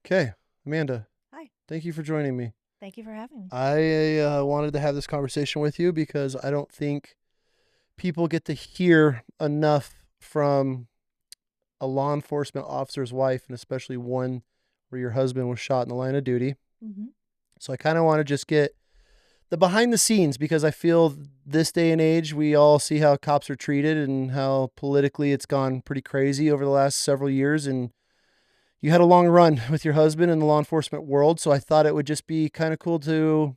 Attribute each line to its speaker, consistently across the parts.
Speaker 1: Okay, Amanda,
Speaker 2: Hi.
Speaker 1: thank you for joining me.
Speaker 2: Thank you for having me.
Speaker 1: I wanted to have this conversation with you because I don't think people get to hear enough from a law enforcement officer's wife, and especially one where your husband was shot in the line of duty.
Speaker 2: hmm
Speaker 1: So I kind of want to just get the behind the scenes because I feel this day and age, we all see how cops are treated and how politically it's gone pretty crazy over the last several years. And you had a long run with your husband in the law enforcement world. So I thought it would just be kind of cool to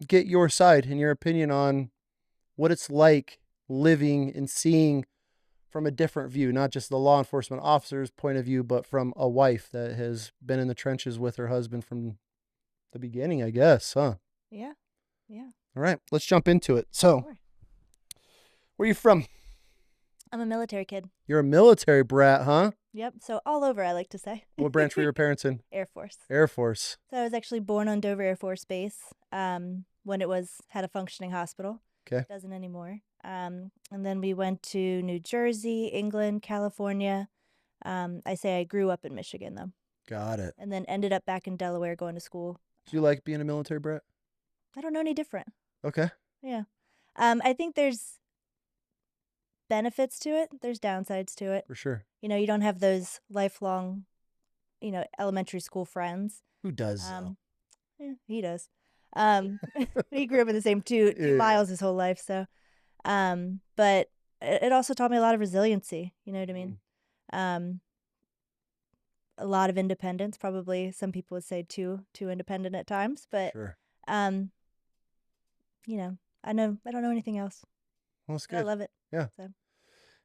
Speaker 1: get your side and your opinion on what it's like living and seeing from a different view, not just the law enforcement officer's point of view, but from a wife that has been in the trenches with her husband from the beginning, I guess, huh?
Speaker 2: Yeah. Yeah.
Speaker 1: All right, let's jump into it. So,
Speaker 2: Sure.
Speaker 1: where are you from?
Speaker 2: I'm a military kid.
Speaker 1: You're a military brat, huh?
Speaker 2: Yep. So all over, I like to say.
Speaker 1: What branch were your parents in?
Speaker 2: Air Force.
Speaker 1: Air Force.
Speaker 2: So I was actually born on Dover Air Force Base when it had a functioning hospital.
Speaker 1: Okay.
Speaker 2: Doesn't anymore. And then we went to New Jersey, England, California. I say I grew up in Michigan, though,
Speaker 1: Got it.
Speaker 2: and then ended up back in Delaware going to school.
Speaker 1: Do you like being a military brat?
Speaker 2: I don't know any different.
Speaker 1: Okay.
Speaker 2: Yeah. I think there's benefits to it. There's downsides to it.
Speaker 1: For sure.
Speaker 2: You don't have those lifelong, elementary school friends.
Speaker 1: Who does, though?
Speaker 2: He does. Um, he grew up in the same two
Speaker 1: Yeah.
Speaker 2: miles his whole life. So, but it also taught me a lot of resiliency. You know what I mean? Um, a lot of independence. Probably some people would say too independent at times. But,
Speaker 1: Sure.
Speaker 2: um, I don't know anything else.
Speaker 1: Well, that's
Speaker 2: But I
Speaker 1: good.
Speaker 2: love it.
Speaker 1: Yeah.
Speaker 2: So.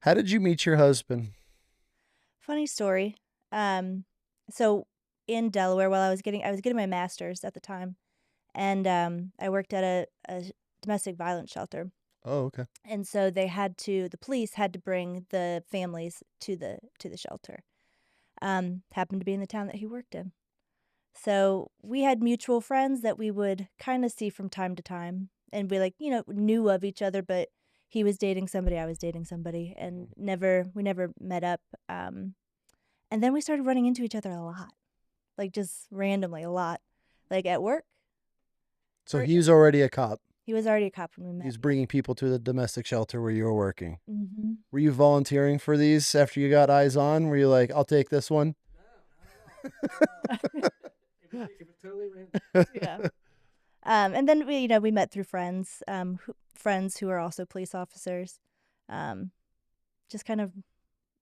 Speaker 1: How did you meet your husband?
Speaker 2: Funny story. So in Delaware, while I was getting my master's at the time, and I worked at a domestic violence shelter,
Speaker 1: Oh, okay.
Speaker 2: and so the police had to bring the families to the shelter. Happened to be in the town that he worked in, so we had mutual friends that we would kind of see from time to time, and we knew of each other, but he was dating somebody, I was dating somebody, and we never met up. And then we started running into each other a lot, like just randomly a lot, like at work.
Speaker 1: So he was already a cop.
Speaker 2: He was already a cop when we met.
Speaker 1: He's bringing people to the domestic shelter where you were working.
Speaker 2: Mm-hmm.
Speaker 1: Were you volunteering for these after you got eyes on? Were you like, I'll take this one?
Speaker 2: It was totally random. Yeah. And then we met through friends, friends who are also police officers. Just kind of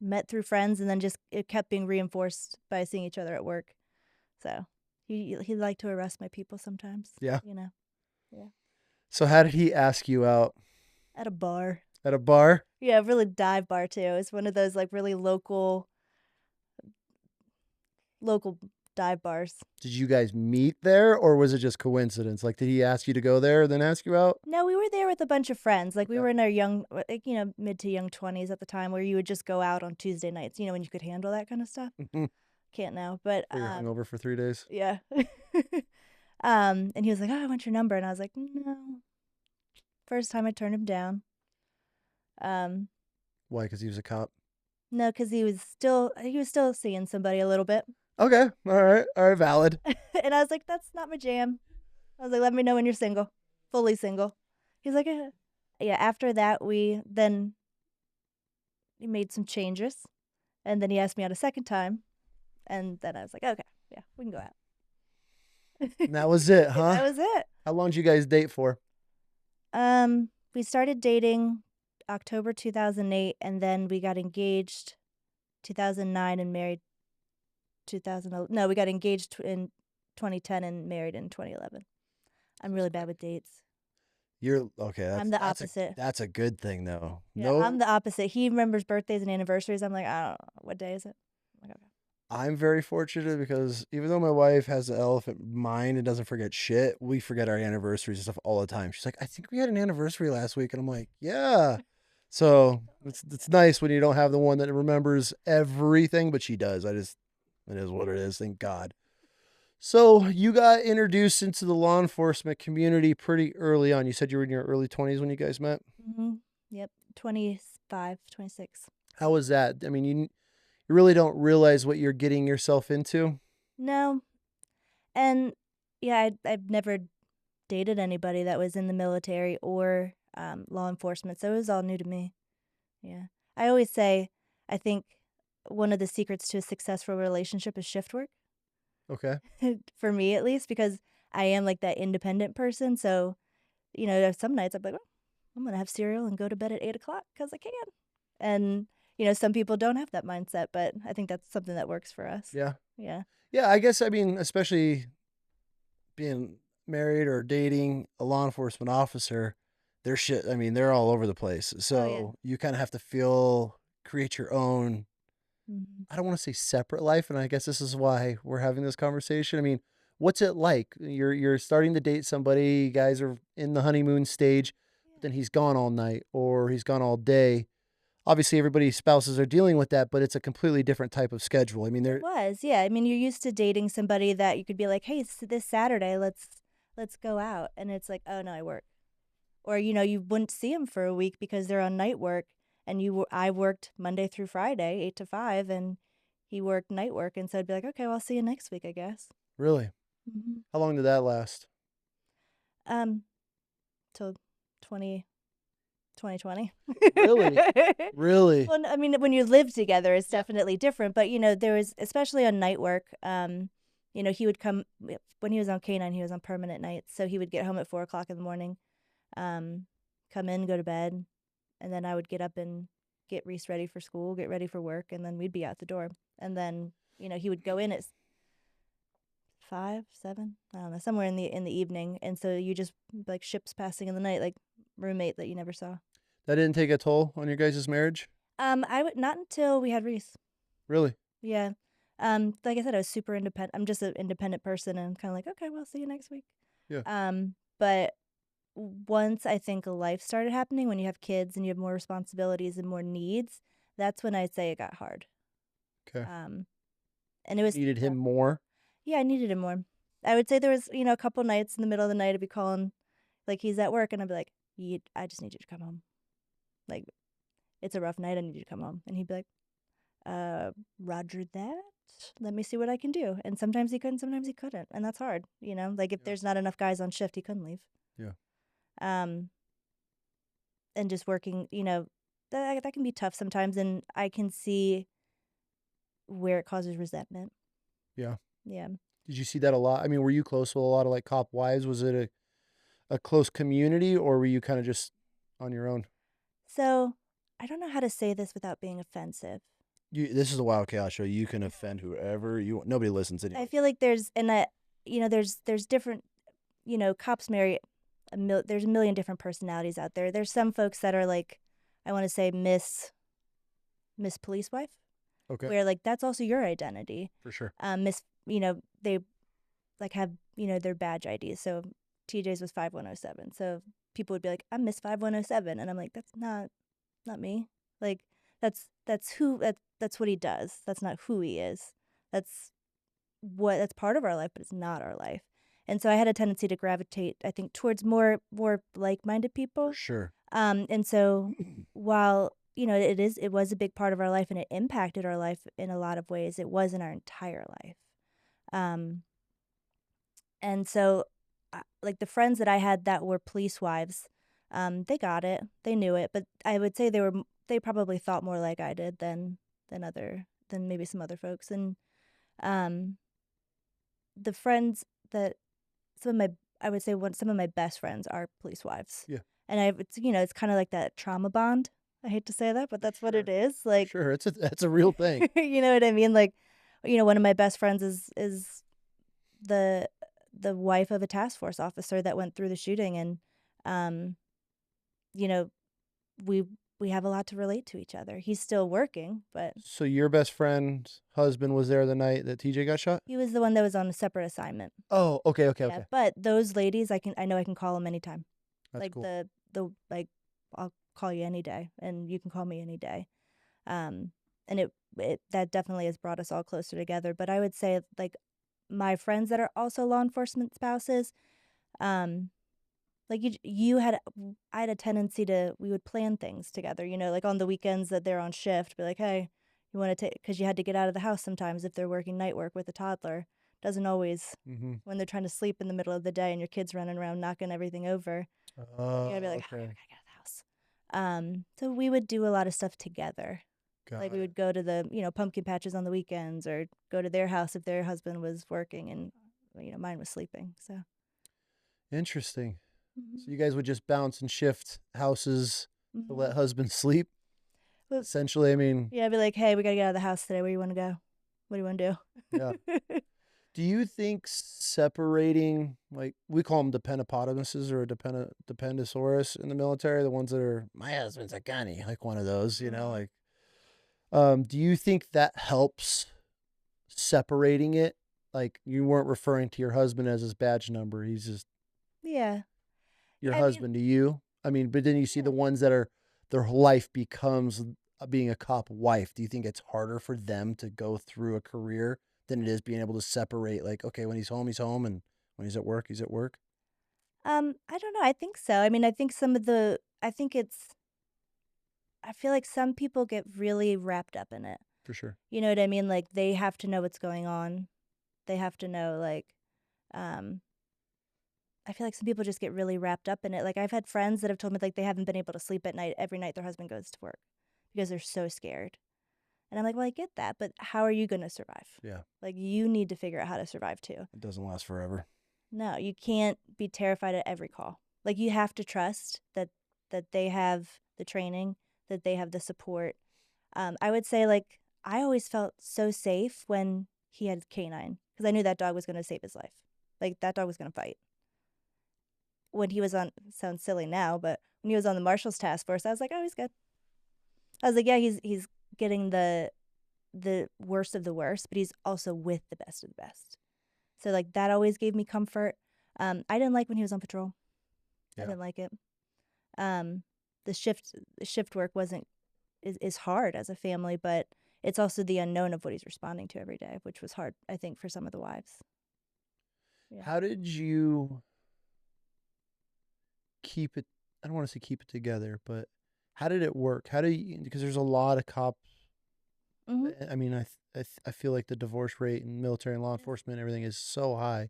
Speaker 2: met through friends, and then just it kept being reinforced by seeing each other at work. So he liked to arrest my people sometimes.
Speaker 1: Yeah.
Speaker 2: Yeah.
Speaker 1: So how did he ask you out?
Speaker 2: At a bar.
Speaker 1: At a bar?
Speaker 2: Yeah, really dive bar too. It's one of those like really local dive bars.
Speaker 1: Did you guys meet there or was it just coincidence? Like, did he ask you to go there and then ask you out?
Speaker 2: No, we were there with a bunch of friends. Like we
Speaker 1: Okay.
Speaker 2: were in our mid to young 20s at the time, where you would just go out on Tuesday nights, when you could handle that kind of stuff. Can't now, but
Speaker 1: Or you're hungover for 3 days?
Speaker 2: yeah. And he was like, "Oh, I want your number." And I was like, "No." First time I turned him down.
Speaker 1: Why? Because he was a cop?
Speaker 2: No, cuz he was still seeing somebody a little bit.
Speaker 1: Okay. All right. All right. Valid.
Speaker 2: And I was like, "That's not my jam." I was like, "Let me know when you're single." Fully single. He's like, Yeah, after that he made some changes, and then he asked me out a second time, and then I was like, "Okay, yeah, we can go out."
Speaker 1: And that was it, huh?
Speaker 2: That was it.
Speaker 1: How long did you guys date for?
Speaker 2: We started dating October 2008, and then we got engaged 2009 and married 2011. No, we got engaged in 2010 and married in 2011. I'm really bad with dates.
Speaker 1: You're okay.
Speaker 2: I'm the opposite.
Speaker 1: That's a good thing, though.
Speaker 2: Yeah,
Speaker 1: No,
Speaker 2: I'm the opposite. He remembers birthdays and anniversaries. I'm like, I don't know. What day is it? I'm like, okay.
Speaker 1: I'm very fortunate because even though my wife has an elephant mind and doesn't forget shit, we forget our anniversaries and stuff all the time. She's like, I think we had an anniversary last week. And I'm like, yeah. So it's nice when you don't have the one that remembers everything, but she does. It is what it is. Thank God. So you got introduced into the law enforcement community pretty early on. You said you were in your early 20s when you guys met.
Speaker 2: Mm-hmm. Yep, 25, 26.
Speaker 1: How was that? I mean, you really don't realize what you're getting yourself into.
Speaker 2: No, And yeah, I've never dated anybody that was in the military or law enforcement, so it was all new to me. Yeah. I always say, I think one of the secrets to a successful relationship is shift work,
Speaker 1: Okay.
Speaker 2: for me at least, because I am like that independent person. So, there's some nights I'm like, "Oh, I'm going to have cereal and go to bed at 8 o'clock because I can." And, some people don't have that mindset, but I think that's something that works for us.
Speaker 1: Yeah.
Speaker 2: Yeah.
Speaker 1: Yeah, I guess, I mean, especially being married or dating a law enforcement officer, they're shit. I mean, they're all over the place.
Speaker 2: Oh, yeah.
Speaker 1: So you kind of have to create your own,
Speaker 2: Mhm.
Speaker 1: I don't want to say separate life. And I guess this is why we're having this conversation. I mean, what's it like? You're starting to date somebody, you guys are in the honeymoon stage, but then he's gone all night or he's gone all day. Obviously, everybody's spouses are dealing with that, but it's a completely different type of schedule. I mean,
Speaker 2: It
Speaker 1: they're
Speaker 2: was, yeah. I mean, you're used to dating somebody that you could be like, "Hey, this Saturday, let's go out," and it's like, "Oh no, I work." Or you wouldn't see them for a week because they're on night work, and I worked Monday through Friday, 8 to 5, and he worked night work, and so I'd be like, "Okay, well, I'll see you next week, I guess."
Speaker 1: really.
Speaker 2: Mhm.
Speaker 1: How long did that last?
Speaker 2: Um, till 20 2020.
Speaker 1: Really? Really?
Speaker 2: Well, I mean, when you live together, it's
Speaker 1: Yeah.
Speaker 2: definitely different, but, there was especially on night work, he would come when he was on K-9, he was on permanent nights, so he would get home at 4 o'clock in the morning, um, come in, go to bed, and then I would get up and get Reese ready for school, get ready for work, and then we'd be out the door, and then, he would go in at 5, 7, I don't know, somewhere in the evening, and so you just like ships passing in the night, like roommate that you never saw.
Speaker 1: That didn't take a toll on your guys' marriage?
Speaker 2: I would not until we had Reese.
Speaker 1: Really?
Speaker 2: Yeah. Like I said, I was super independent. I'm just an independent person, and I'm kind of like, okay, well, see you next week.
Speaker 1: Yeah.
Speaker 2: But once I think life started happening, when you have kids and you have more responsibilities and more needs, that's when I'd say it got hard.
Speaker 1: Okay.
Speaker 2: Um, and it was
Speaker 1: Needed him
Speaker 2: tough.
Speaker 1: more?
Speaker 2: Yeah, I needed him more. I would say there was, a couple nights in the middle of the night, I'd be calling, like he's at work, and I'd be like, I just need you to come home. Like, it's a rough night. I need you to come home. And he'd be like, roger that. Let me see what I can do. And sometimes he couldn't, sometimes he couldn't. And that's hard, Like if
Speaker 1: Yeah.
Speaker 2: there's not enough guys on shift, he couldn't leave.
Speaker 1: Yeah.
Speaker 2: Um, and just working, that can be tough sometimes. And I can see where it causes resentment.
Speaker 1: Yeah.
Speaker 2: Yeah.
Speaker 1: Did you see that a lot? I mean, were you close with a lot of like cop wives? Was it a close community or were you kind of just on your own?
Speaker 2: So I don't know how to say this without being offensive.
Speaker 1: This is a wild chaos show. You can offend whoever you want. Nobody listens
Speaker 2: I
Speaker 1: anyway.
Speaker 2: feel like there's different, cops marry there's a million different personalities out there. There's some folks that are like, I want to say Miss Police Wife,
Speaker 1: Okay.
Speaker 2: where like that's also your identity.
Speaker 1: For sure.
Speaker 2: Miss, they like have, their badge IDs. So TJ's was 5107. So people would be like, I'm Miss 5107, and I'm like, that's not me. Like that's what he does. That's not who he is. That's that's part of our life, but it's not our life. And so I had a tendency to gravitate, I think, towards more like-minded
Speaker 1: For
Speaker 2: people.
Speaker 1: sure.
Speaker 2: And so while, it was a big part of our life and it impacted our life in a lot of ways, it wasn't our entire life. Um, and so like the friends that I had that were police wives, they got it. They knew it, but I would say they probably thought more like I did than maybe some other folks. And um the friends that some of my I would say some of my best friends are police wives.
Speaker 1: Yeah.
Speaker 2: And it's kind of like that trauma bond. I hate to say that, but
Speaker 1: For
Speaker 2: that's what it
Speaker 1: sure.
Speaker 2: is.
Speaker 1: For
Speaker 2: Like,
Speaker 1: sure. That's a real thing.
Speaker 2: you know what I mean? Like, one of my best friends is the the wife of a task force officer that went through the shooting, and um you know, we we have a lot to relate to each other. He's still working, but
Speaker 1: So your best friend's husband was there the night that TJ got shot?
Speaker 2: he was the one that was on a separate assignment.
Speaker 1: Oh, okay, okay,
Speaker 2: Yeah,
Speaker 1: okay.
Speaker 2: but those ladies, I know I can call them anytime.
Speaker 1: That's
Speaker 2: Like
Speaker 1: cool.
Speaker 2: the like I'll call you any day, and you can call me any day. Um, and it that definitely has brought us all closer together. But I would say like my friends that are also law enforcement spouses, um, like I had a tendency to we would plan things together. Like on the weekends that they're on shift, be like, hey, you want to take because you had to get out of the house sometimes if they're working night work with a toddler doesn't always.
Speaker 1: Mm-hmm.
Speaker 2: When they're trying to sleep in the middle of the day and your kid's running around knocking everything over, you gotta be like, okay, we
Speaker 1: Okay.
Speaker 2: gotta get out of the house. So we would do a lot of stuff together. Like
Speaker 1: Got
Speaker 2: we
Speaker 1: it.
Speaker 2: would go to the, pumpkin patches on the weekends or go to their house if their husband was working and, mine was sleeping. So,
Speaker 1: Interesting. So
Speaker 2: mhm.
Speaker 1: you guys would just bounce and shift houses to let
Speaker 2: Mhm.
Speaker 1: husband sleep?
Speaker 2: Well,
Speaker 1: Essentially, I mean,
Speaker 2: yeah, I'd be like, hey, we gotta get out of the house today. Where do you want to go? What do you want to
Speaker 1: yeah.
Speaker 2: do?
Speaker 1: Do you think separating, like we call them dependopotamuses or dependosaurus in the military, the ones that are my husband's a gunny, like one of those,
Speaker 2: Mhm.
Speaker 1: like do you think that helps separating it? Like you weren't referring to your husband as his badge number. He's just
Speaker 2: Yeah.
Speaker 1: your
Speaker 2: I mean,
Speaker 1: husband to you. I mean, but then you see the
Speaker 2: yeah.
Speaker 1: ones that are their whole life becomes being a cop wife. Do you think it's harder for them to go through a career than it is being able to separate like, okay, when he's home and when he's at work, he's at work?
Speaker 2: I don't know. I think so. I mean, I think I think I feel like some people get really wrapped up in it.
Speaker 1: For sure.
Speaker 2: You know what I mean? Like they have to know what's going on. They have to know, like, um, I feel like some people just get really wrapped up in it. Like I've had friends that have told me like they haven't been able to sleep at night every night their husband goes to work because they're so scared. And I'm like, well, I get that, but how are you going to survive?
Speaker 1: Yeah.
Speaker 2: Like you need to figure out how to survive too.
Speaker 1: It doesn't last forever.
Speaker 2: No, you can't be terrified at every call. Like you have to trust that they have the training, that they have the support. I would say like I always felt so safe when he had canine because I knew that dog was going to save his life. Like that dog was going to fight. When he was on, sounds silly now, but when he was on the Marshal's task force, I was like, oh, he's good. I was like, yeah, he's getting the worst of the worst, but he's also with the best of the best. So like that always gave me comfort. I didn't like when he was on patrol. I
Speaker 1: Yeah.
Speaker 2: didn't like it. Um, the shift work wasn't is hard as a family, but it's also the unknown of what he's responding to every day, which was hard, I think, for some of the wives. Yeah.
Speaker 1: How did you keep it? I don't want to say keep it together, but how did it work? How do you, because there's a lot of cops.
Speaker 2: Hmm.
Speaker 1: I mean, I feel like the divorce rate in military and law enforcement, everything is so high.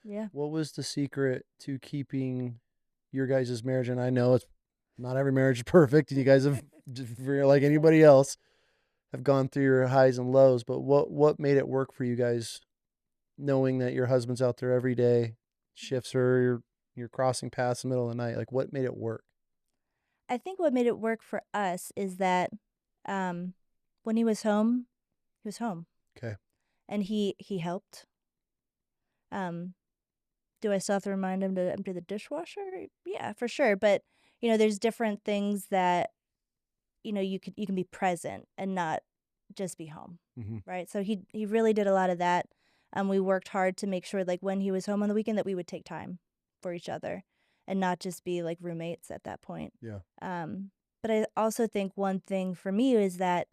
Speaker 2: Yeah.
Speaker 1: What was the secret to keeping your guys' marriage? And I know it's not every marriage is perfect, and you guys have, like
Speaker 2: Yeah.
Speaker 1: anybody else, have gone through your highs and lows. But what made it work for you guys, knowing that your husband's out there every day, shifts or you're crossing paths in the middle of the night? Like, what made it work?
Speaker 2: I think what made it work for us is that um, when he was home,
Speaker 1: Okay.
Speaker 2: and he helped. Um, do I still have to remind him to empty the dishwasher? Yeah, for sure. But there's different things that you can be present and not just be home,
Speaker 1: Mm-hmm.
Speaker 2: right? So he really did a lot of that. We worked hard to make sure like when he was home on the weekend that we would take time for each other and not just be like roommates at that point.
Speaker 1: Yeah.
Speaker 2: Um, but I also think one thing for me is that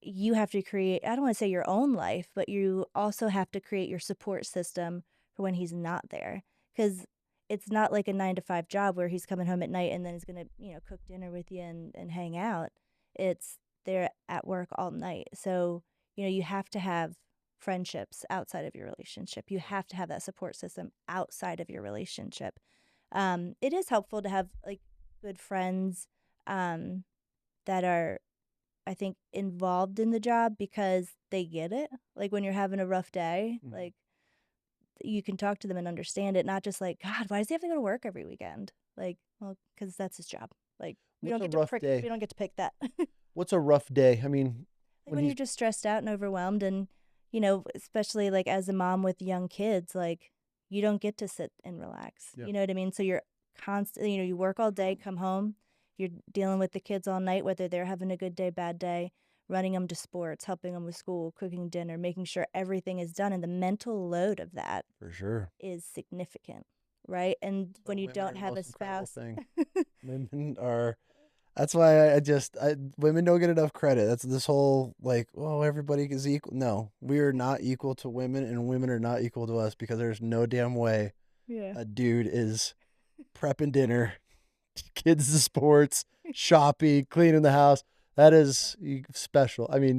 Speaker 2: you have to create, I don't want to say your own life, but you also have to create your support system for when he's not there. Because it's not like a 9 to 5 job where he's coming home at night and then he's going to, cook dinner with you and hang out. It's they're at work all night. So, you have to have friendships outside of your relationship. You have to have that support system outside of your relationship. It is helpful to have like good friends um, that are I think, involved in the job because they get it. Like when you're having a rough day,
Speaker 1: Mm-hmm.
Speaker 2: like you can talk to them and understand it, not just like, God, why does he have to go to work every weekend? Like, well, because that's his job. Like
Speaker 1: What's a rough day?
Speaker 2: we don't get to pick that. Like
Speaker 1: What's a rough day? I mean, when
Speaker 2: when you're
Speaker 1: he's
Speaker 2: just stressed out and overwhelmed and, especially like as a mom with young kids, like you don't get to sit and relax.
Speaker 1: yeah,
Speaker 2: You know what I mean? So you're constantly, you work all day, come home, you're dealing with the kids all night, whether they're having a good day, bad day, running them to sports, helping them with school, cooking dinner, making sure everything is done. And the mental load of that
Speaker 1: for sure.
Speaker 2: is significant, right? And when
Speaker 1: But
Speaker 2: you
Speaker 1: women
Speaker 2: don't
Speaker 1: are the
Speaker 2: have a
Speaker 1: most incredible
Speaker 2: spouse,
Speaker 1: thing. Women are. That's why women don't get enough credit. That's this whole like, oh, everybody is equal. No, we are not equal to women, and women are not equal to us because there's no damn way
Speaker 2: yeah.
Speaker 1: a dude is prepping dinner, kids to sports, shopping, cleaning the house. That is special. I mean,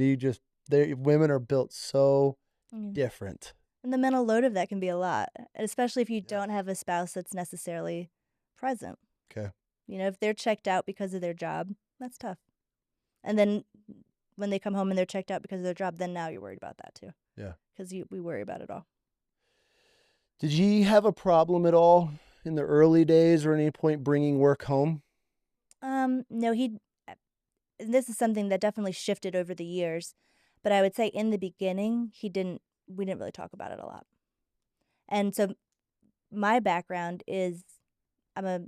Speaker 1: women are built so
Speaker 2: Mm.
Speaker 1: different.
Speaker 2: And the mental load of that can be a lot, especially if you
Speaker 1: Yes.
Speaker 2: don't have a spouse that's necessarily present.
Speaker 1: Okay.
Speaker 2: You know, if they're checked out because of their job, that's tough. And then when they come home and they're checked out because of their job, then now you're worried about that too.
Speaker 1: Yeah.
Speaker 2: Because we worry about it all.
Speaker 1: Did you have a problem at all in the early days or any point bringing work home?
Speaker 2: No, and this is something that definitely shifted over the years, but I would say in the beginning, we didn't really talk about it a lot. And so my background is I'm a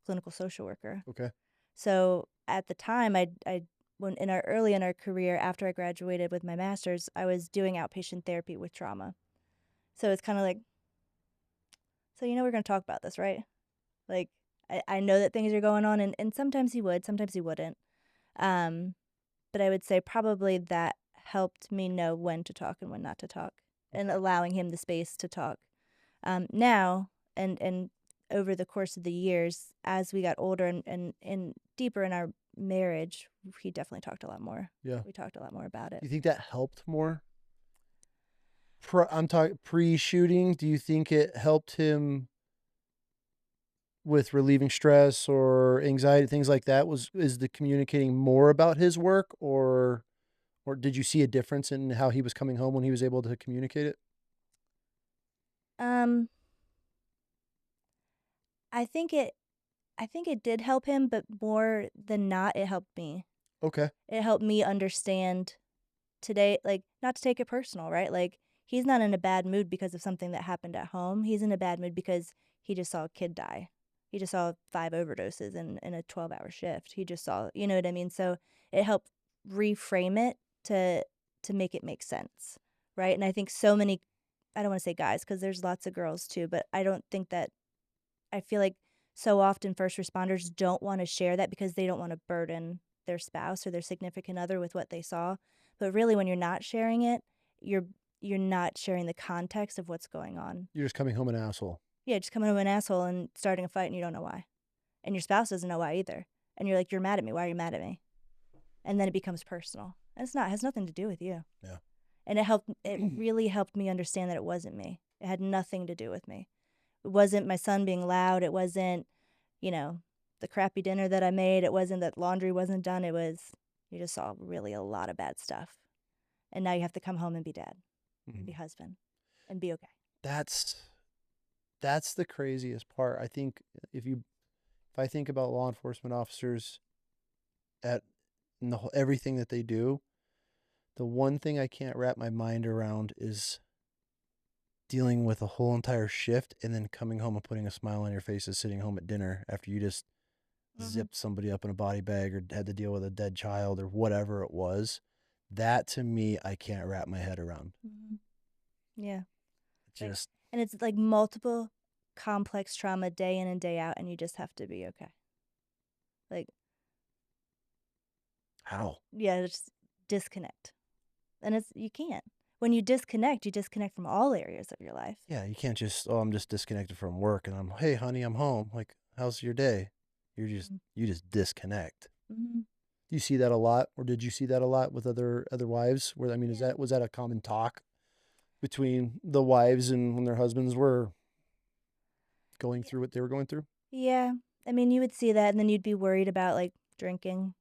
Speaker 2: clinical social worker.
Speaker 1: Okay.
Speaker 2: So at the time, when early in our career, after I graduated with my master's, I was doing outpatient therapy with trauma. So it's kind of like, so we're going to talk about this, right? Like, I know that things are going on, and sometimes he would, sometimes he wouldn't. Um, but I would say probably that helped me know when to talk and when not to talk, and
Speaker 1: Okay.
Speaker 2: allowing him the space to talk. Now, and over the course of the years, as we got older and deeper in our marriage, he definitely talked a lot more.
Speaker 1: Yeah.
Speaker 2: We talked a lot more about
Speaker 1: Do
Speaker 2: it.
Speaker 1: you think that helped more? I'm talking pre-shooting. Do you think it helped him with relieving stress or anxiety, things like that? Is the communicating more about his work, or did you see a difference in how he was coming home when he was able to communicate it?
Speaker 2: Um, I think it I think it did help him, but more than not, it helped me.
Speaker 1: Okay.
Speaker 2: It helped me understand today, like, not to take it personal, right? Like, he's not in a bad mood because of something that happened at home. He's in a bad mood because he just saw a kid die. He just saw 5 overdoses in a 12-hour shift. He just saw, you know what I mean? So it helped reframe it to make it make sense, right? And I think so many, I don't want to say guys because there's lots of girls too, but I don't think that, I feel like so often first responders don't want to share that because they don't want to burden their spouse or their significant other with what they saw. But really, when you're not sharing it, you're you're not sharing the context of what's going on.
Speaker 1: You're just coming home an asshole.
Speaker 2: Yeah, just coming to an asshole and starting a fight and you don't know why. And your spouse doesn't know why either. And you're like, you're mad at me. Why are you mad at me? And then it becomes personal. And it's not, it has nothing to do with you.
Speaker 1: Yeah.
Speaker 2: And it really helped me understand that it wasn't me. It had nothing to do with me. It wasn't my son being loud. It wasn't, you know, the crappy dinner that I made. It wasn't that laundry wasn't done. It was, you just saw really a lot of bad stuff. And now you have to come home and be dad, and be
Speaker 1: Mhm.
Speaker 2: husband, and be okay.
Speaker 1: That's that's the craziest part. I think if I think about law enforcement officers at in everything that they do, the one thing I can't wrap my mind around is dealing with a whole entire shift and then coming home and putting a smile on your face and sitting home at dinner after you just
Speaker 2: Mm-hmm.
Speaker 1: zipped somebody up in a body bag or had to deal with a dead child or whatever it was. That to me, I can't wrap my head around.
Speaker 2: Mm-hmm. Yeah. Like,
Speaker 1: Just
Speaker 2: and it's like multiple complex trauma day in and day out, and you just have to be okay. Like,
Speaker 1: how?
Speaker 2: yeah, just disconnect. And you can't. When you disconnect from all areas of your life.
Speaker 1: Yeah, you can't just, oh, I'm just disconnected from work and hey, honey, I'm home. Like, how's your day? You just disconnect.
Speaker 2: Mm-hmm.
Speaker 1: Do you see that a lot, or did you see that a lot with other wives? Where I mean,
Speaker 2: Yeah.
Speaker 1: was that a common talk between the wives and when their husbands were going through what they were going through?
Speaker 2: Yeah. I mean, you would see that, and then you'd be worried about like drinking.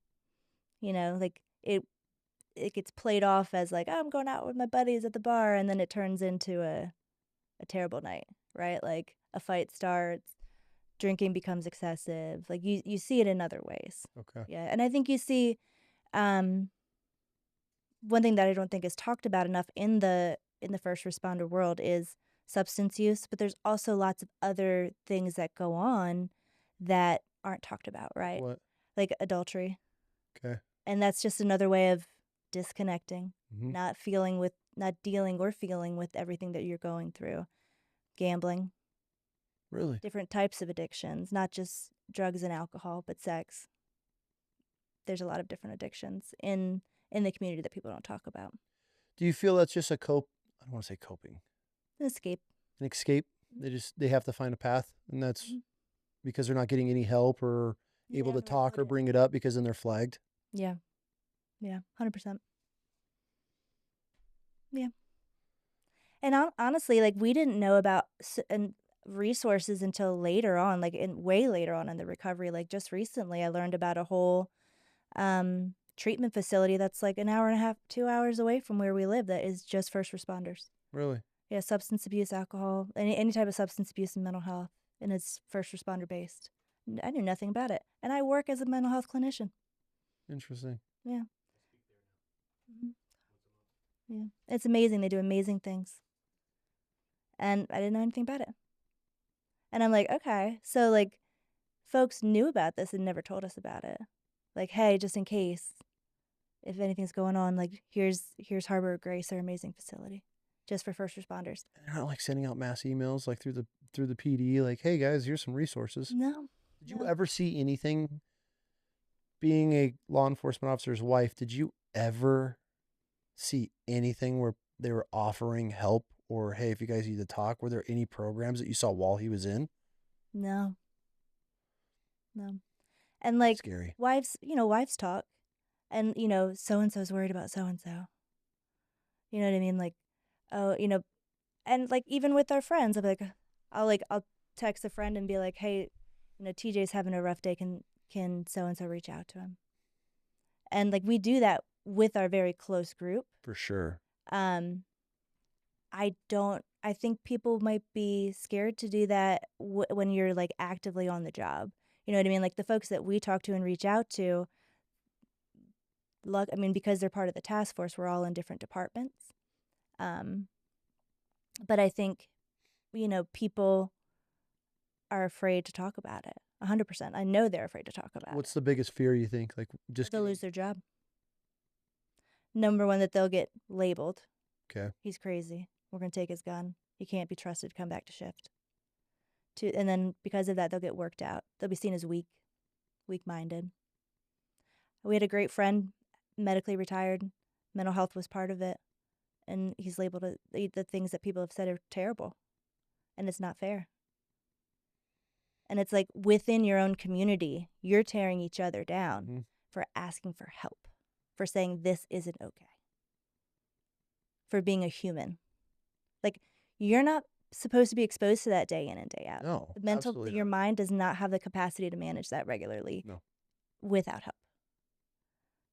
Speaker 2: Like it gets played off as like, oh, I'm going out with my buddies at the bar, and then it turns into a terrible night, right? Like a fight starts, drinking becomes excessive. Like you see it in other ways.
Speaker 1: Okay.
Speaker 2: Yeah, and I think you see um one thing that I don't think is talked about enough in the first responder world is substance use, but there's also lots of other things that go on that aren't talked about, right?
Speaker 1: What?
Speaker 2: Like adultery.
Speaker 1: Okay.
Speaker 2: And that's just another way of disconnecting,
Speaker 1: Hmm.
Speaker 2: not dealing or feeling with everything that you're going through. Gambling,
Speaker 1: Really?
Speaker 2: different types of addictions, not just drugs and alcohol, but sex. There's a lot of different addictions in the community that people don't talk about.
Speaker 1: Do you feel that's just a cope? I don't want to say coping,
Speaker 2: An escape.
Speaker 1: an escape. They have to find a path, and that's because they're not getting any help or able
Speaker 2: Yeah,
Speaker 1: to
Speaker 2: right.
Speaker 1: talk or bring it up because then they're flagged.
Speaker 2: Yeah. Yeah. 100%. Yeah. And honestly, like, we didn't know about resources until later on, like, way later on in the recovery. Like, just recently, I learned about a whole treatment facility that's like an hour and a half, 2 hours away from where we live that is just first responders.
Speaker 1: Really?
Speaker 2: Yeah, substance abuse, alcohol, any type of substance abuse and mental health, and it's first responder based. I knew nothing about it, and I work as a mental health clinician.
Speaker 1: Interesting.
Speaker 2: Yeah. Mhm. Yeah, it's amazing. They do amazing things, and I didn't know anything about it. And I'm like, okay, so like, folks knew about this and never told us about it. Like, hey, just in case if anything's going on, like, here's Harbor of Grace, our amazing facility, just for first responders.
Speaker 1: They're not like sending out mass emails like through the PD, like, hey guys, here's some resources.
Speaker 2: No,
Speaker 1: Did you
Speaker 2: no,
Speaker 1: ever see anything being a law enforcement officer's wife? Did you ever see anything where they were offering help or hey, if you guys need to talk, were there any programs that you saw while he was in?
Speaker 2: no, no. And like,
Speaker 1: Scary.
Speaker 2: wives talk, and so and so's worried about so and so. You know what I mean? Like, oh, and like even with our friends, I'll text a friend and be like, hey, TJ's having a rough day. Can so and so reach out to him? And like we do that with our very close group.
Speaker 1: For sure.
Speaker 2: Um, I think people might be scared to do that when you're like actively on the job. You know what I mean? Like the folks that we talk to and reach out to, because they're part of the task force, we're all in different departments. Um, but I think, people are afraid to talk about it. 100%. I know they're afraid to talk about
Speaker 1: What's
Speaker 2: it.
Speaker 1: the biggest fear you think? Like just
Speaker 2: They'll
Speaker 1: getting...
Speaker 2: lose their job. Number one, that they'll get labeled.
Speaker 1: Okay.
Speaker 2: He's crazy. We're going to take his gun. He can't be trusted to come back to shift. And then because of that, they'll get worked out. They'll be seen as weak-minded. We had a great friend, medically retired. Mental health was part of it. And he's labeled the things that people have said are terrible. And it's not fair. And it's like within your own community, you're tearing each other down for asking for help, for saying this isn't okay, for being a human. Like, you're not supposed to be exposed to that day in and day out.
Speaker 1: No, absolutely
Speaker 2: Your
Speaker 1: not.
Speaker 2: mind does not have the capacity to manage that regularly without help.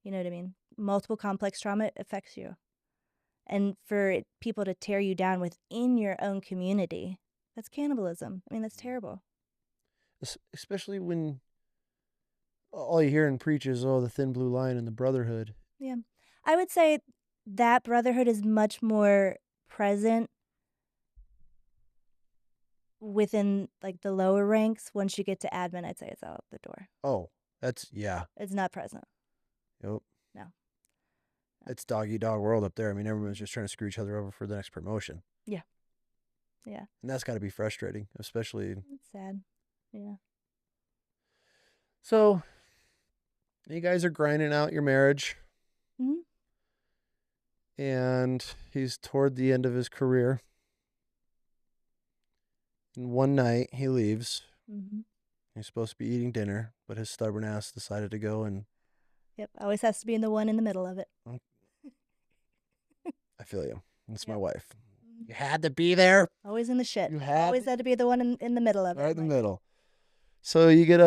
Speaker 2: You know what I mean? Multiple complex trauma affects you. And for people to tear you down within your own community, that's cannibalism. I mean, that's terrible.
Speaker 1: Especially when all you hear and preach is, oh, the thin blue line and the brotherhood.
Speaker 2: Yeah. I would say that brotherhood is much more present within like the lower ranks. Once you get to admin, I'd say it's out the door.
Speaker 1: Oh, that's, yeah.
Speaker 2: It's not present.
Speaker 1: Yep.
Speaker 2: No.
Speaker 1: It's dog eat dog world up there. I mean, everyone's just trying to screw each other over for the next promotion.
Speaker 2: Yeah. Yeah.
Speaker 1: And that's got to be frustrating, especially.
Speaker 2: It's sad. Yeah.
Speaker 1: So, you guys are grinding out your marriage,
Speaker 2: Mm-hmm.
Speaker 1: and he's toward the end of his career. And one night he leaves.
Speaker 2: Mm-hmm.
Speaker 1: He's supposed to be eating dinner, but his stubborn ass decided to go and...
Speaker 2: Yep. Always has to be in the one in the middle of it.
Speaker 1: I feel you. That's my
Speaker 2: Yep.
Speaker 1: wife. You had to be there.
Speaker 2: Always in the shit.
Speaker 1: You had
Speaker 2: Always had to be the one in the middle of it.
Speaker 1: right in the middle. So you get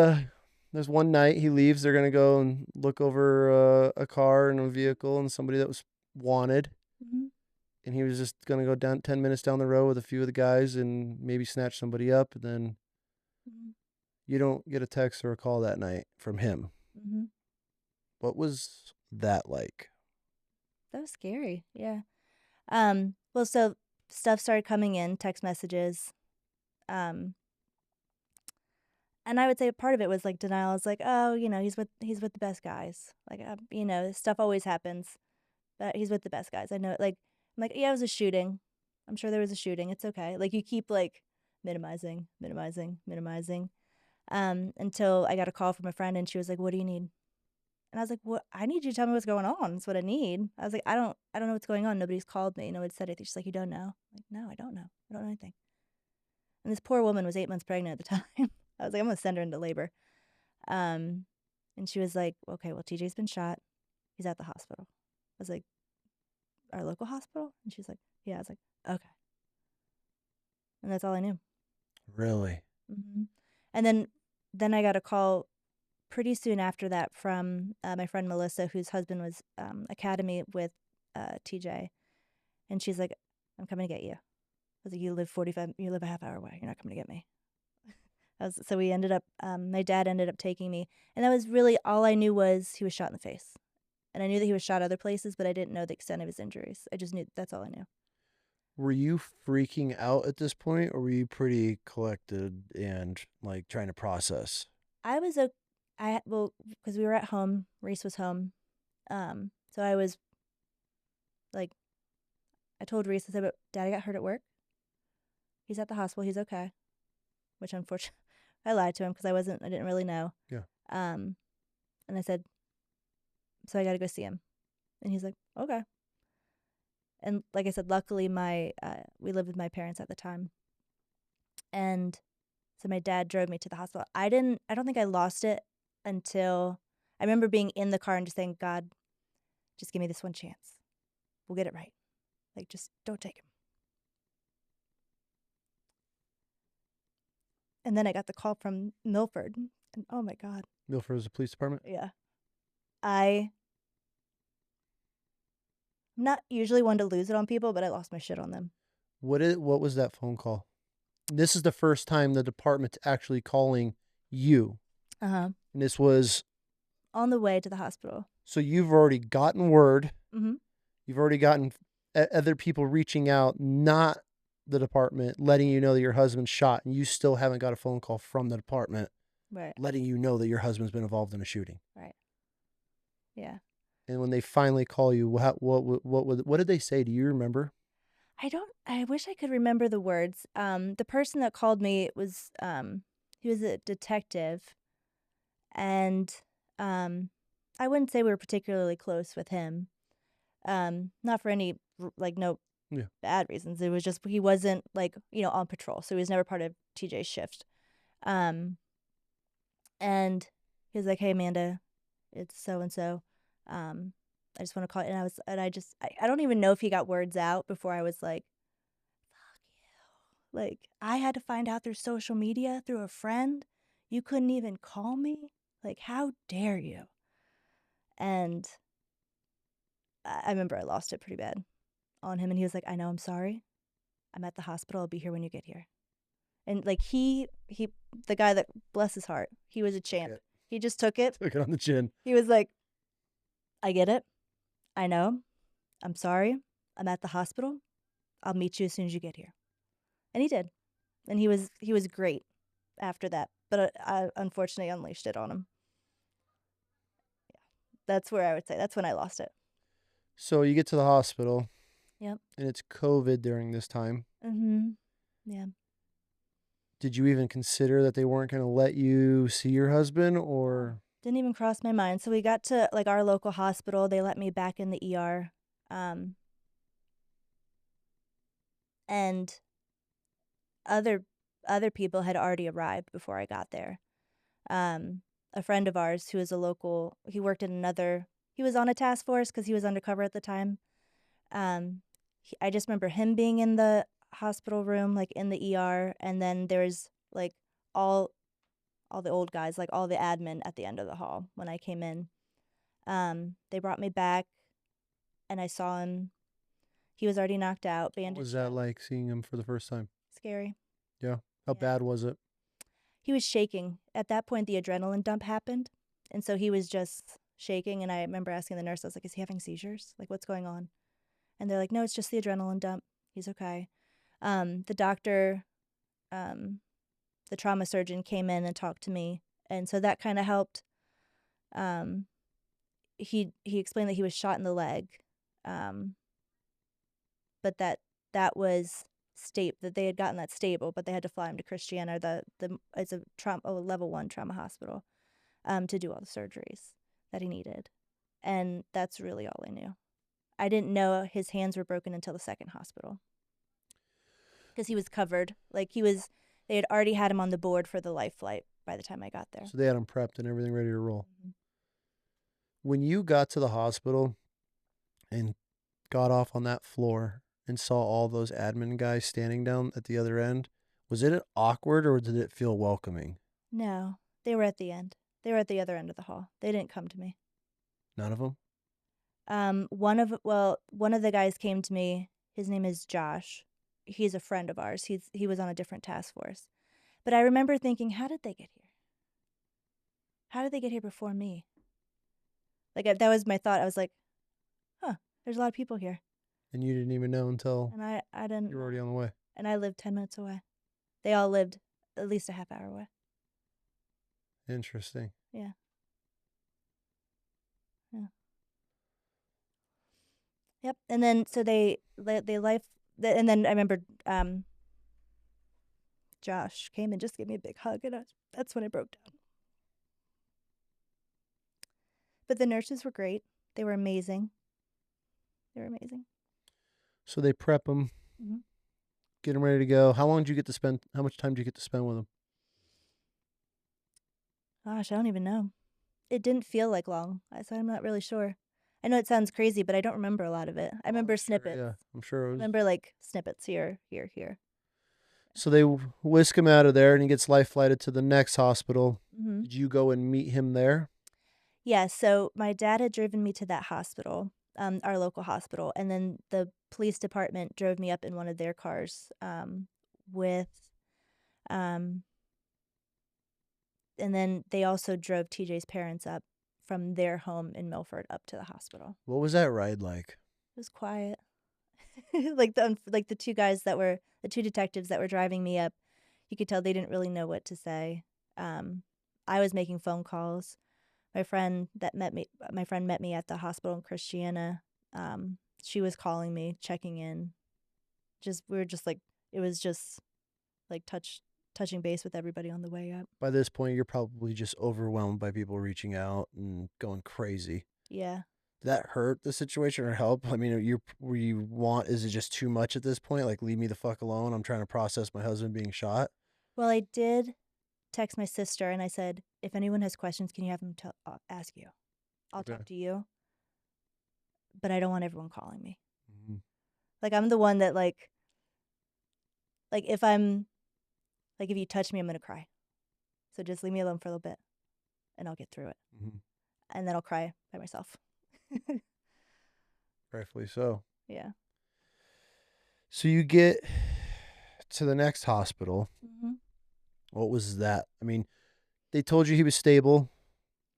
Speaker 1: there's one night he leaves. They're going to go and look over a car and a vehicle and somebody that was wanted.
Speaker 2: Mm-hmm.
Speaker 1: And he was just going to go down 10 minutes down the road with a few of the guys and maybe snatch somebody up. And then you don't get a text or a call that night from him.
Speaker 2: Mm-hmm.
Speaker 1: What was that like?
Speaker 2: That was scary. Yeah. Well, so stuff started coming in, text messages. And I would say part of it was like denial. It's like, oh, he's with the best guys. Like, stuff always happens, but he's with the best guys. I know it. Like, I'm like, yeah, it was a shooting. I'm sure there was a shooting. It's okay. Like, you keep like minimizing, until I got a call from a friend and she was like, what do you need? And I was like, "What? I need you to tell me what's going on. That's what I need." I was like, I don't know what's going on. Nobody's called me. Nobody said anything. She's like, "You don't know?" I'm like, "No, I don't know. I don't know anything." And this poor woman was 8 months pregnant at the time. I was like, I'm gonna send her into labor. And she was like, "Okay, well, TJ's been shot. He's at the hospital." I was like, "Our local hospital?" And she's like, "Yeah." I was like, "Okay." and that's all I knew.
Speaker 1: Really?
Speaker 2: Hmm. And then I got a call pretty soon after that from my friend Melissa, whose husband was academy with TJ, and she's like, "I'm coming to get you." I was like, you live a half hour away. You're not coming to get me." So we ended up, my dad ended up taking me, and that was really all I knew was he was shot in the face, and I knew that he was shot other places, but I didn't know the extent of his injuries. I just knew that's all I knew.
Speaker 1: Were you freaking out at this point, or were you pretty collected and like trying to process?
Speaker 2: I was well, because we were at home. Reese was home, so I was like, I told Reese, I said, "But Daddy got hurt at work. He's at the hospital. He's okay." Which unfortunately, I lied to him because I didn't really know.
Speaker 1: Yeah.
Speaker 2: Um, and I said, "So I got to go see him," and he's like, "Okay." And like I said, luckily we lived with my parents at the time, and so my dad drove me to the hospital. I don't think I lost it until I remember being in the car and just saying, "God, just give me this one chance. We'll get it right. Like, just don't take him." And then I got the call from Milford, and oh my God,
Speaker 1: Milford was the police department?
Speaker 2: yeah, I'm not usually one to lose it on people, but I lost my shit on them.
Speaker 1: What was that phone call? This is the first time the department's actually calling you.
Speaker 2: Uh huh.
Speaker 1: And this was,
Speaker 2: On the way to the hospital.
Speaker 1: so you've already gotten word.
Speaker 2: Mm-hmm.
Speaker 1: You've already gotten other people reaching out, not the department, letting you know that your husband's shot, and you still haven't got a phone call from the department
Speaker 2: Right.
Speaker 1: letting you know that your husband's been involved in a shooting.
Speaker 2: Right. Yeah.
Speaker 1: And when they finally call you, what did they say? Do you remember?
Speaker 2: I wish I could remember the words. The person that called me was he was a detective, and I wouldn't say we were particularly close with him. Not for any like no
Speaker 1: Yeah.
Speaker 2: bad reasons. It was just he wasn't like, on patrol, so he was never part of TJ's shift. Um, and he was like, "Hey, Amanda, it's so and so. I just want to call," and I don't even know if he got words out before I was like, "Fuck you!" Like, I had to find out through social media through a friend. You couldn't even call me. Like, how dare you? And I remember I lost it pretty bad on him, and he was like, "I know, I'm sorry. I'm at the hospital. I'll be here when you get here." And like the guy that, bless his heart, he was a champ.
Speaker 1: Yeah.
Speaker 2: He just took it.
Speaker 1: Took it on the chin.
Speaker 2: He was like, "I get it. I know. I'm sorry. I'm at the hospital. I'll meet you as soon as you get here." And he did. And he was great after that. But I unfortunately unleashed it on him. Yeah. That's where I would say that's when I lost it.
Speaker 1: So you get to the hospital.
Speaker 2: Yep.
Speaker 1: And it's COVID during this time.
Speaker 2: Mhm. Yeah.
Speaker 1: Did you even consider that they weren't going to let you see your husband, or?
Speaker 2: Didn't even cross my mind. So we got to like our local hospital. They let me back in the ER. And other other people had already arrived before I got there. A friend of ours who is a local, he worked in he was on a task force because he was undercover at the time. I just remember him being in the hospital room, like in the ER, and then there's like all all the old guys, like all the admin at the end of the hall when I came in. They brought me back, and I saw him. He was already knocked out,
Speaker 1: What was
Speaker 2: bandaged
Speaker 1: that
Speaker 2: up.
Speaker 1: like seeing him for the first time?
Speaker 2: Scary.
Speaker 1: Yeah. How
Speaker 2: Yeah.
Speaker 1: bad was it?
Speaker 2: He was shaking. At that point, the adrenaline dump happened, and so he was just shaking. And I remember asking the nurse, I was like, "Is he having seizures? Like, what's going on?" And they're like, "No, it's just the adrenaline dump. He's okay." The doctor, um, the trauma surgeon came in and talked to me, and so that kind of helped. Um, he explained that he was shot in the leg, um, but that was that they had gotten that stable, but they had to fly him to Christiana, it's a level 1 trauma hospital, to do all the surgeries that he needed, and that's really all I knew. I didn't know his hands were broken until the second hospital because he was covered, like they had already had him on the board for the life flight by the time I got there.
Speaker 1: So they had him prepped and everything ready to roll.
Speaker 2: Mhm.
Speaker 1: When you got to the hospital and got off on that floor and saw all those admin guys standing down at the other end, was it awkward or did it feel welcoming?
Speaker 2: No, they were at the end. They were at the other end of the hall. They didn't come to me.
Speaker 1: None of them?
Speaker 2: One of the guys came to me. His name is Josh. He's a friend of ours. He was on a different task force. But I remember thinking, how did they get here? How did they get here before me? Like that was my thought. I was like, huh, there's a lot of people here.
Speaker 1: And you didn't even know until
Speaker 2: And I didn't.
Speaker 1: you were already on the way.
Speaker 2: And I lived 10 minutes away. They all lived at least a half hour away.
Speaker 1: Interesting.
Speaker 2: Yeah. Yeah. Yep. And then so and then I remember Josh came and just gave me a big hug, and that's when I broke down. But the nurses were great. They were amazing. They were amazing.
Speaker 1: So they prep them,
Speaker 2: Mhm.
Speaker 1: get them ready to go. How long did you get to spend? How much time did you get to spend with them?
Speaker 2: Gosh, I don't even know. It didn't feel like long. So I'm not really sure. I know it sounds crazy, but I don't remember a lot of it. I remember snippets.
Speaker 1: Yeah, I'm sure it
Speaker 2: I
Speaker 1: was.
Speaker 2: remember like snippets here, here, here.
Speaker 1: So they whisk him out of there and he gets life flighted to the next hospital.
Speaker 2: Mm-hmm.
Speaker 1: Did you go and meet him there?
Speaker 2: Yeah, so my dad had driven me to that hospital, our local hospital, and then the police department drove me up in one of their cars with, um, and then they also drove TJ's parents up from their home in Milford up to the hospital.
Speaker 1: What was that ride like?
Speaker 2: It was quiet. Like the two detectives that were driving me up, you could tell they didn't really know what to say. I was making phone calls. My friend met me at the hospital in Christiana. She was calling me, checking in. We were just like, it was just like touching base with everybody on the way up.
Speaker 1: By this point, you're probably just overwhelmed by people reaching out and going crazy.
Speaker 2: Yeah.
Speaker 1: Did that hurt the situation or help? I mean, is it just too much at this point? Like, leave me the fuck alone. I'm trying to process my husband being shot.
Speaker 2: Well, I did text my sister and I said, if anyone has questions, can you have them ask you? I'll
Speaker 1: Okay.
Speaker 2: talk to you. But I don't want everyone calling me.
Speaker 1: Mm-hmm.
Speaker 2: Like I'm the one that like if you touch me, I'm gonna cry. So just leave me alone for a little bit, and I'll get through it.
Speaker 1: Mm-hmm.
Speaker 2: And then I'll cry by myself.
Speaker 1: Rightfully so.
Speaker 2: Yeah.
Speaker 1: So you get to the next hospital.
Speaker 2: Mm-hmm.
Speaker 1: What was that? I mean, they told you he was stable.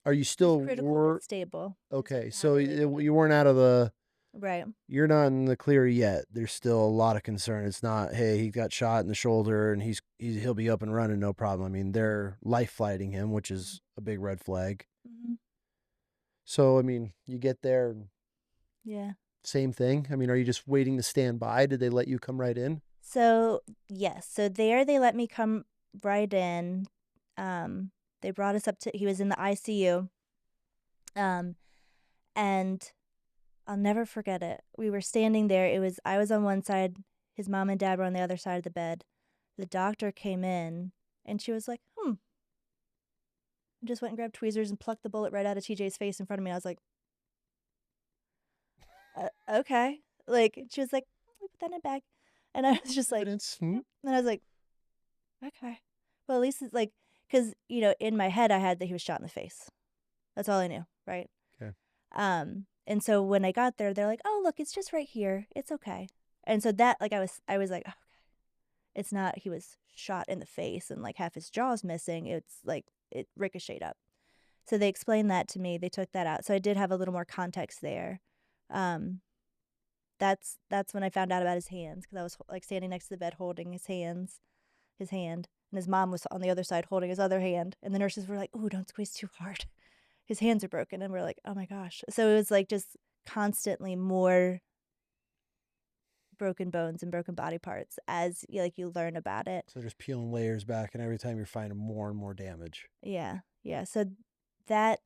Speaker 1: Are you still
Speaker 2: Critical but stable.
Speaker 1: okay? So you weren't out of the
Speaker 2: right.
Speaker 1: You're not in the clear yet. There's still a lot of concern. It's not, hey, he got shot in the shoulder and he'll be up and running, no problem. I mean, they're life flighting him, which is a big red flag.
Speaker 2: Mm-hmm.
Speaker 1: So, I mean, you get there.
Speaker 2: Yeah.
Speaker 1: Same thing. I mean, are you just waiting to stand by? Did they let you come right in?
Speaker 2: So yes. So there they let me come right in. They brought us up to. He was in the ICU. And I'll never forget it. We were standing there. I was on one side, his mom and dad were on the other side of the bed. The doctor came in and she was like, I just went and grabbed tweezers and plucked the bullet right out of TJ's face in front of me. I was like, okay. Like, she was like, we put that in a bag. And I was just like,
Speaker 1: Yep.
Speaker 2: And I was like, okay. Well, at least it's like, because, in my head, I had that he was shot in the face. That's all I knew, right?
Speaker 1: Okay.
Speaker 2: And so when I got there, they're like, "Oh, look, it's just right here. It's okay." And so that, like, I was like, "Okay, it's not. He was shot in the face and like half his jaw's missing. It's like it ricocheted up." So they explained that to me. They took that out. So I did have a little more context there. That's when I found out about his hands because I was like standing next to the bed holding his hand, and his mom was on the other side holding his other hand, and the nurses were like, "Ooh, don't squeeze too hard." His hands are broken, and we're like, oh my gosh. So it was like just constantly more broken bones and broken body parts as you learn about it.
Speaker 1: So just peeling layers back, and every time you're finding more and more damage.
Speaker 2: Yeah. So that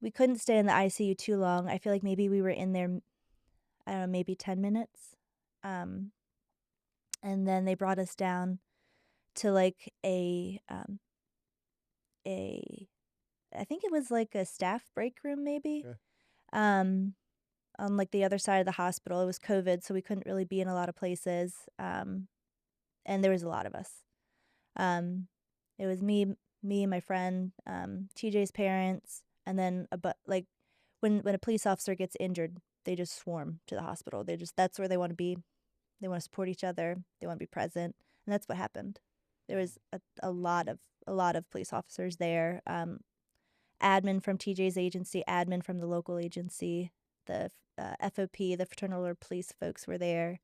Speaker 2: we couldn't stay in the ICU too long. I feel like maybe we were in there, I don't know, maybe 10 minutes. And then they brought us down to like I think it was like a staff break room maybe.
Speaker 1: Okay.
Speaker 2: On on like the other side of the hospital. It was COVID, so we couldn't really be in a lot of places. And there was a lot of us. It was me, my friend, TJ's parents, and then like when a police officer gets injured, they just swarm to the hospital. That's where they want to be. They want to support each other. They want to be present, and that's what happened. There was a lot of police officers there. Admin from TJ's agency, admin from the local agency, the FOP, the Fraternal Order Police folks were there.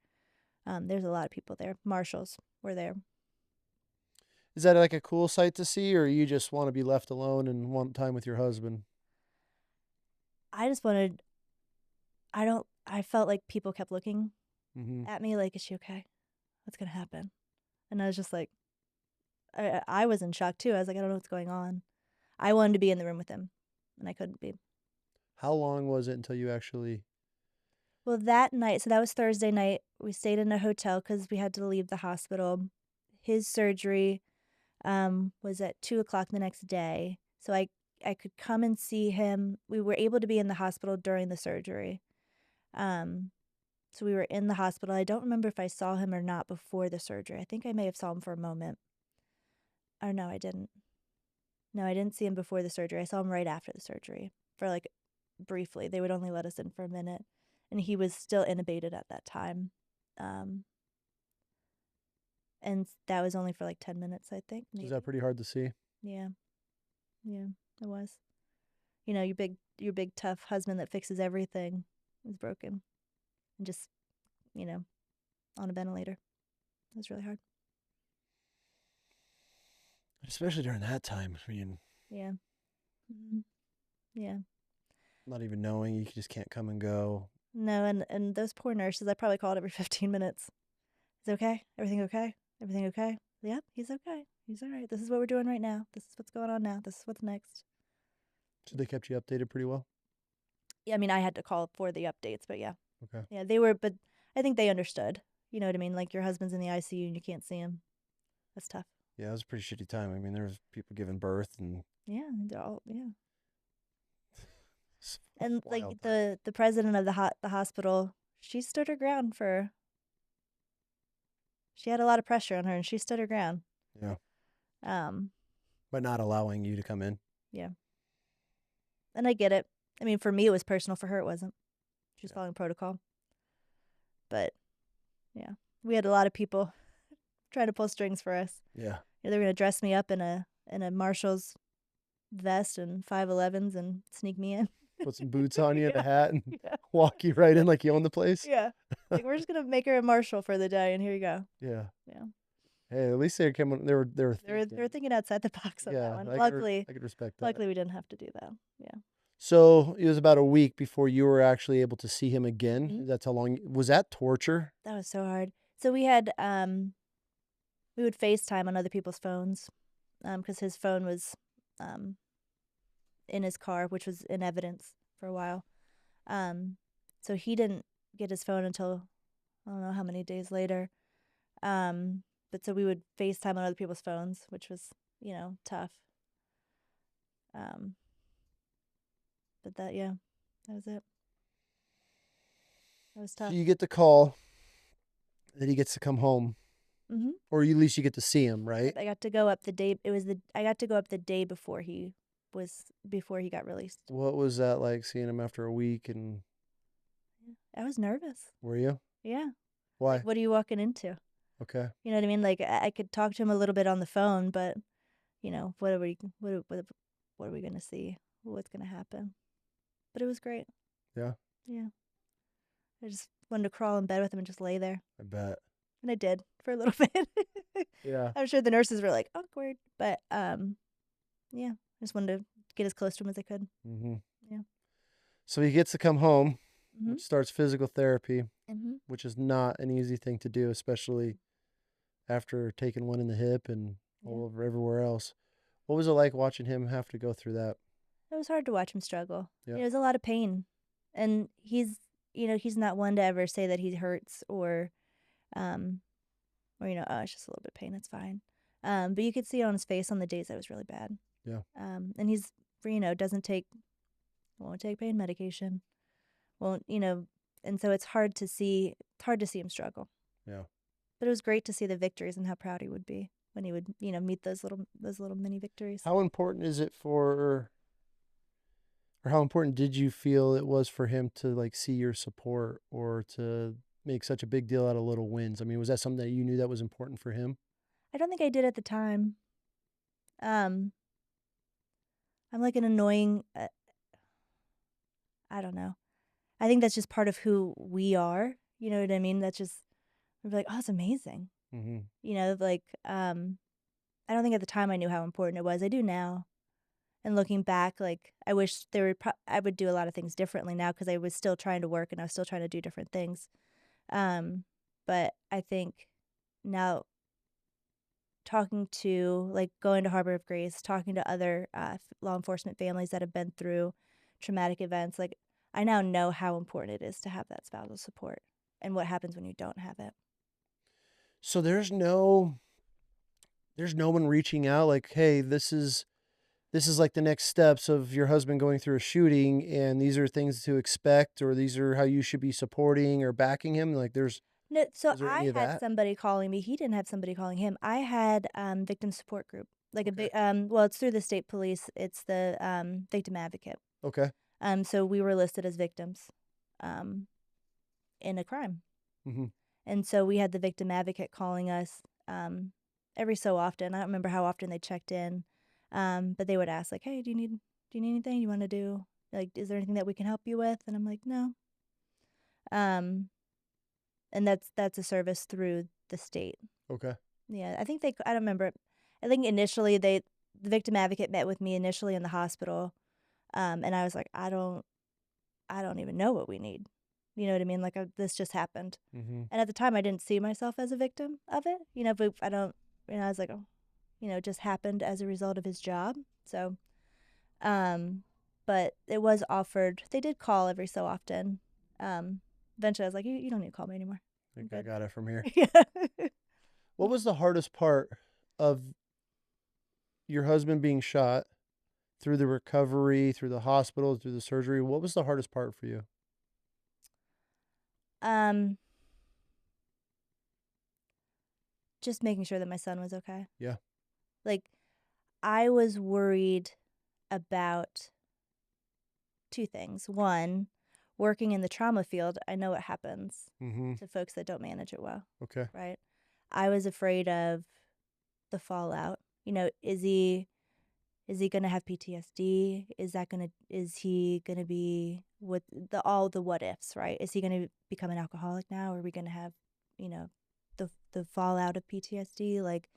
Speaker 2: There's a lot of people there. Marshals were there.
Speaker 1: Is that like a cool sight to see, or you just want to be left alone and want time with your husband?
Speaker 2: I just wanted. I felt like people kept looking
Speaker 1: Mm-hmm.
Speaker 2: at me like, is she okay? What's gonna happen? And I was just like, I was in shock too. I was like, I don't know what's going on. I wanted to be in the room with him, and I couldn't be.
Speaker 1: How long was it until you actually?
Speaker 2: Well, that night, so that was Thursday night. We stayed in a hotel because we had to leave the hospital. His surgery was at 2:00 the next day, so I could come and see him. We were able to be in the hospital during the surgery. So we were in the hospital. I don't remember if I saw him or not before the surgery. I think I may have saw him for a moment. Or no, I didn't. No, I didn't see him before the surgery. I saw him right after the surgery for like briefly. They would only let us in for a minute. And he was still intubated at that time. And that was only for like 10 minutes, I think.
Speaker 1: Is that pretty hard to see?
Speaker 2: Yeah. Yeah, it was. You know, your big tough husband that fixes everything is broken. And just, on a ventilator. It was really hard.
Speaker 1: Especially during that time. I mean,
Speaker 2: Yeah. Mm-hmm. Yeah.
Speaker 1: not even knowing, you just can't come and go.
Speaker 2: No, and those poor nurses, I probably called every 15 minutes. Is it okay? Everything okay? Everything okay? Yep, he's okay. He's all right. This is what we're doing right now. This is what's going on now. This is what's next.
Speaker 1: So they kept you updated pretty well?
Speaker 2: Yeah, I mean, I had to call for the updates, but yeah.
Speaker 1: Okay.
Speaker 2: Yeah, they were, but I think they understood. You know what I mean? Like your husband's in the ICU and you can't see him. That's tough.
Speaker 1: Yeah, it was a pretty shitty time. I mean, there was people giving birth and
Speaker 2: Yeah, they're all, yeah.
Speaker 1: it's
Speaker 2: And like
Speaker 1: wild time.
Speaker 2: the president of the hospital, she stood her ground for. She had a lot of pressure on her, and she stood her ground.
Speaker 1: Yeah.
Speaker 2: Um,
Speaker 1: By not allowing you to come in.
Speaker 2: yeah, and I get it. I mean, for me, it was personal. For her, it wasn't. She was following protocol. But yeah, we had a lot of people trying to pull strings for us.
Speaker 1: Yeah.
Speaker 2: They were gonna dress me up in a Marshall's vest and 511s and sneak me in.
Speaker 1: Put some boots on you and a
Speaker 2: Yeah,
Speaker 1: hat and
Speaker 2: yeah,
Speaker 1: walk you right in like you own the place.
Speaker 2: yeah. Like we're just gonna make her a Marshal for the day, and here you go.
Speaker 1: Yeah.
Speaker 2: Yeah,
Speaker 1: Hey, at least they came. They were
Speaker 2: they were thinking outside the box on that one.
Speaker 1: I could respect that.
Speaker 2: Luckily, we didn't have to do that. Yeah.
Speaker 1: So it was about a week before you were actually able to see him again.
Speaker 2: Mhm.
Speaker 1: That's how long was that torture?
Speaker 2: That was so hard. So we had we would FaceTime on other people's phones, because his phone was um in his car, which was in evidence for a while. So he didn't get his phone until I don't know how many days later. But so we would FaceTime on other people's phones, which was, tough. But that was it. That was
Speaker 1: So
Speaker 2: tough.
Speaker 1: you get the call that he gets to come home,
Speaker 2: Mhm.
Speaker 1: or at least you get to see him, right?
Speaker 2: I got to go up the day. I got to go up the day before he got released.
Speaker 1: What was that like seeing him after a week? And
Speaker 2: I was nervous.
Speaker 1: were you?
Speaker 2: Yeah.
Speaker 1: Why?
Speaker 2: Like, what are you walking into?
Speaker 1: Okay.
Speaker 2: You know what I mean? Like, I could talk to him a little bit on the phone, but what are we gonna see? What's gonna happen? But it was great.
Speaker 1: Yeah.
Speaker 2: Yeah. I just wanted to crawl in bed with him and just lay there,
Speaker 1: I bet.
Speaker 2: and I did for a little bit.
Speaker 1: Yeah.
Speaker 2: I'm sure the nurses were like awkward, but yeah, I just wanted to get as close to him as I could.
Speaker 1: Mm-hmm.
Speaker 2: Yeah.
Speaker 1: So he gets to come home,
Speaker 2: Mhm.
Speaker 1: which starts physical therapy,
Speaker 2: Mhm.
Speaker 1: which is not an easy thing to do, especially after taking one in the hip and all
Speaker 2: Yeah.
Speaker 1: over everywhere else. What was it like watching him have to go through that?
Speaker 2: It was hard to watch him struggle.
Speaker 1: Yeah.
Speaker 2: It was a lot of pain, and he's not one to ever say that he hurts um, oh, it's just a little bit of pain. It's fine. But you could see it on his face on the days that was really bad.
Speaker 1: Yeah.
Speaker 2: And he's, won't take pain medication, won't, and so it's hard to see him struggle.
Speaker 1: Yeah.
Speaker 2: But it was great to see the victories and how proud he would be when he would, meet those little mini victories.
Speaker 1: How important is it for, or how important did you feel it was for him to like see your support or to make such a big deal out of little wins? I mean, was that something that you knew that was important for him?
Speaker 2: I don't think I did at the time. Um, I'm like an annoying, I don't know. I think that's just part of who we are. You know what I mean? That's just, we're like, oh, it's amazing.
Speaker 1: Mm-hmm.
Speaker 2: I don't think at the time I knew how important it was. I do now. And looking back, like, I wish I would do a lot of things differently now because I was still trying to work and I was still trying to do different things. But I think now going to Harbor of Grace, talking to other law enforcement families that have been through traumatic events, like, I now know how important it is to have that spousal support and what happens when you don't have it.
Speaker 1: So there's no one reaching out like, hey, this is like the next steps of your husband going through a shooting, and these are things to expect, or these are how you should be supporting or backing him. Like,
Speaker 2: No, so
Speaker 1: is there any
Speaker 2: I
Speaker 1: of
Speaker 2: had
Speaker 1: that?
Speaker 2: somebody calling me. He didn't have somebody calling him. I had victim support group, like a
Speaker 1: Okay.
Speaker 2: big well, it's through the state police. It's the victim advocate.
Speaker 1: Okay.
Speaker 2: So we were listed as victims um in a crime.
Speaker 1: Mm-hmm.
Speaker 2: And so we had the victim advocate calling us every so often. I don't remember how often they checked in, but they would ask like, "Hey, do you need anything you want to do? Like, is there anything that we can help you with?" And I'm like, "No." Um, and that's a service through the state.
Speaker 1: Okay.
Speaker 2: Yeah, I think I don't remember. I think initially the victim advocate met with me initially in the hospital, and I was like, I don't even know what we need. You know what I mean? Like, this just happened.
Speaker 1: Mm-hmm.
Speaker 2: And at the time, I didn't see myself as a victim of it. But I don't, I was like, oh, it just happened as a result of his job. So, but it was offered. They did call every so often. Um, Eventually, I was like, you don't need to call me anymore.
Speaker 1: I
Speaker 2: I'm
Speaker 1: think I
Speaker 2: good.
Speaker 1: got it from here.
Speaker 2: Yeah.
Speaker 1: What was the hardest part of your husband being shot, through the recovery, through the hospital, through the surgery? What was the hardest part for you?
Speaker 2: um, just making sure that my son was okay.
Speaker 1: Yeah.
Speaker 2: Like, I was worried about two things. One, working in the trauma field, I know what happens
Speaker 1: Mm-hmm.
Speaker 2: to folks that don't manage it well,
Speaker 1: Okay.
Speaker 2: right? I was afraid of the fallout. Is he going to have PTSD? Is he going to be with all the what ifs, right? Is he going to become an alcoholic now? Are we going to have, the fallout of PTSD? Like,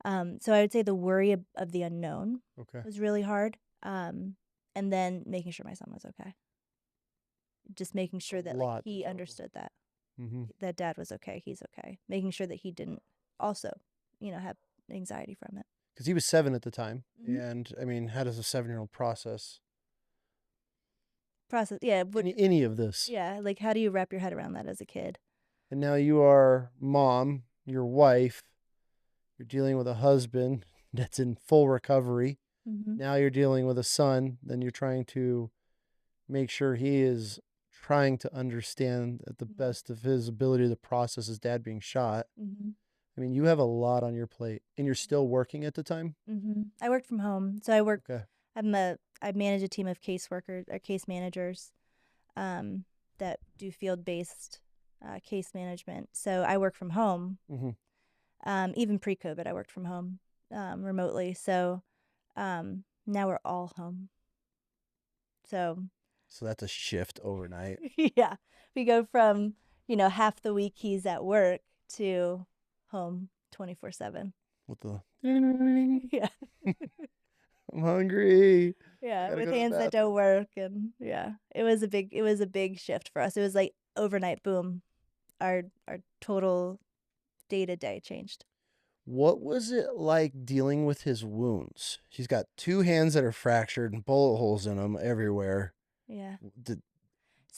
Speaker 2: so I would say the worry of the unknown
Speaker 1: Okay.
Speaker 2: was really hard. And then making sure my son was okay. Just making sure that, like,
Speaker 1: Lot to
Speaker 2: he
Speaker 1: juggle.
Speaker 2: understood that
Speaker 1: Mm-hmm.
Speaker 2: that dad was okay, he's okay. Making sure that he didn't also, have anxiety from it.
Speaker 1: Because he was 7 at the time,
Speaker 2: Mm-hmm.
Speaker 1: and I mean, how does a 7-year-old process
Speaker 2: Process, yeah,
Speaker 1: any of this?
Speaker 2: yeah. Like, how do you wrap your head around that as a kid?
Speaker 1: And now you are mom, your wife, you're dealing with a husband that's in full recovery.
Speaker 2: Mm-hmm.
Speaker 1: Now you're dealing with a son, then you're trying to make sure he is trying to understand at the
Speaker 2: Mm-hmm.
Speaker 1: best of his ability to process his dad being shot.
Speaker 2: Mm-hmm.
Speaker 1: I mean, you have a lot on your plate, and you're still working at the time?
Speaker 2: Mm-hmm. I worked from home, so
Speaker 1: Okay.
Speaker 2: I manage a team of caseworkers or case managers, that do field based case management. So I work from home.
Speaker 1: Mm-hmm.
Speaker 2: Even pre COVID, I worked from home remotely. So now we're all home. So
Speaker 1: So that's a shift overnight.
Speaker 2: yeah, we go from, half the week he's at work to home 24/7.
Speaker 1: With the
Speaker 2: Yeah.
Speaker 1: I'm hungry.
Speaker 2: Yeah,
Speaker 1: Gotta
Speaker 2: with
Speaker 1: go to the
Speaker 2: hands that don't
Speaker 1: bathroom.
Speaker 2: work. And yeah, it was a big shift for us. It was like overnight boom. Our total day-to-day changed.
Speaker 1: What was it like dealing with his wounds? He's got 2 hands that are fractured and bullet holes in them everywhere.
Speaker 2: Yeah.
Speaker 1: Did,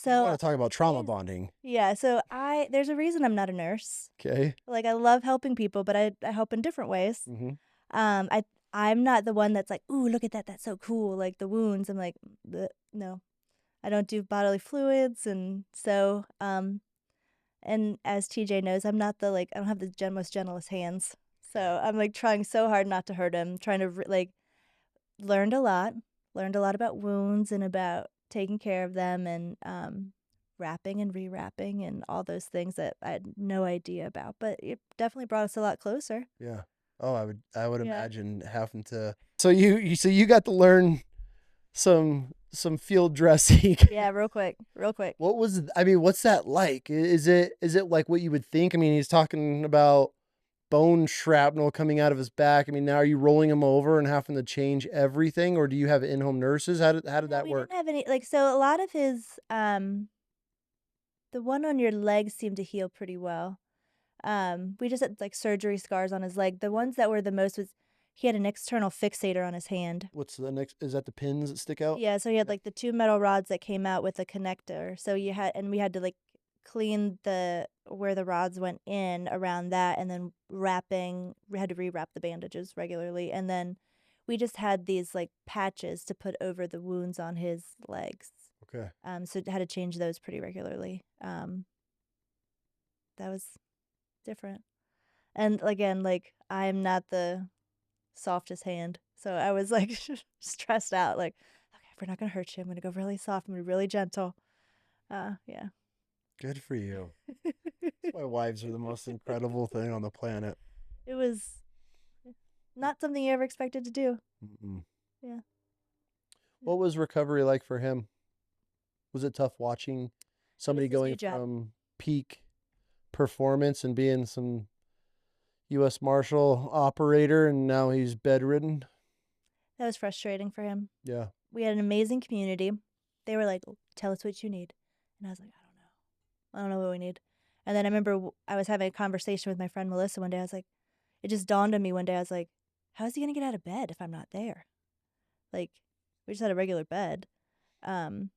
Speaker 1: you want
Speaker 2: So
Speaker 1: to talk about trauma
Speaker 2: his
Speaker 1: bonding?
Speaker 2: yeah, so there's a reason I'm not a nurse.
Speaker 1: Okay.
Speaker 2: Like, I love helping people, but I help in different ways.
Speaker 1: Mm-hmm.
Speaker 2: Um, I I'm not the one that's like, "Ooh, look at that. That's so cool." Like the wounds, I'm like, "Bleh, no." I don't do bodily fluids, and so and as TJ knows, I'm not the like I don't have the most gentlest hands. So I'm like trying so hard not to hurt him, trying to like learned a lot, learned a lot about wounds and about taking care of them and wrapping and rewrapping and all those things that I had no idea about. But it definitely brought us a lot closer.
Speaker 1: Yeah. Oh, I would
Speaker 2: Yeah.
Speaker 1: imagine having to. So you got to learn some field dressing.
Speaker 2: Yeah, real quick, real quick.
Speaker 1: What was I mean, what's that like? Is it like what you would think? I mean, he's talking about bone shrapnel coming out of his back. I mean, now are you rolling him over and having to change everything, or do you have in-home nurses? How did
Speaker 2: No,
Speaker 1: that
Speaker 2: we didn't
Speaker 1: work?
Speaker 2: have any like so a lot of his the one on your leg seemed to heal pretty well. We just had like surgery scars on his leg. The ones that were the most was he had an external fixator on his hand.
Speaker 1: What's the next? Is that the pins that stick out?
Speaker 2: Yeah, so he had
Speaker 1: Yeah.
Speaker 2: like the two metal rods that came out with a connector. So you had and we had to like clean the where the rods went in around that and then wrapping we had to rewrap the bandages regularly and then we just had these like patches to put over the wounds on his legs.
Speaker 1: Okay.
Speaker 2: So had to change those pretty regularly. That was different. And again, like I am not the softest hand. So I was like stressed out, like, okay, if we're not gonna hurt you, I'm gonna go really soft, I'm gonna be really gentle. Yeah.
Speaker 1: Good for you. My wives are the most incredible thing on the planet.
Speaker 2: It was not something you ever expected to do.
Speaker 1: Mm-mm.
Speaker 2: Yeah.
Speaker 1: What was recovery like for him? Was it tough watching
Speaker 2: It was
Speaker 1: somebody
Speaker 2: his
Speaker 1: going
Speaker 2: new job.
Speaker 1: from peak performance and being some U.S. Marshal operator and now he's bedridden?
Speaker 2: That was frustrating for him.
Speaker 1: Yeah.
Speaker 2: We had an amazing community. They were like, tell us what you need. And I was like, I don't know. I don't know what we need. And then I remember I was having a conversation with my friend Melissa one day. I was like, it just dawned on me one day. I was like, how is he going to get out of bed if I'm not there? Like, we just had a regular bed. Um,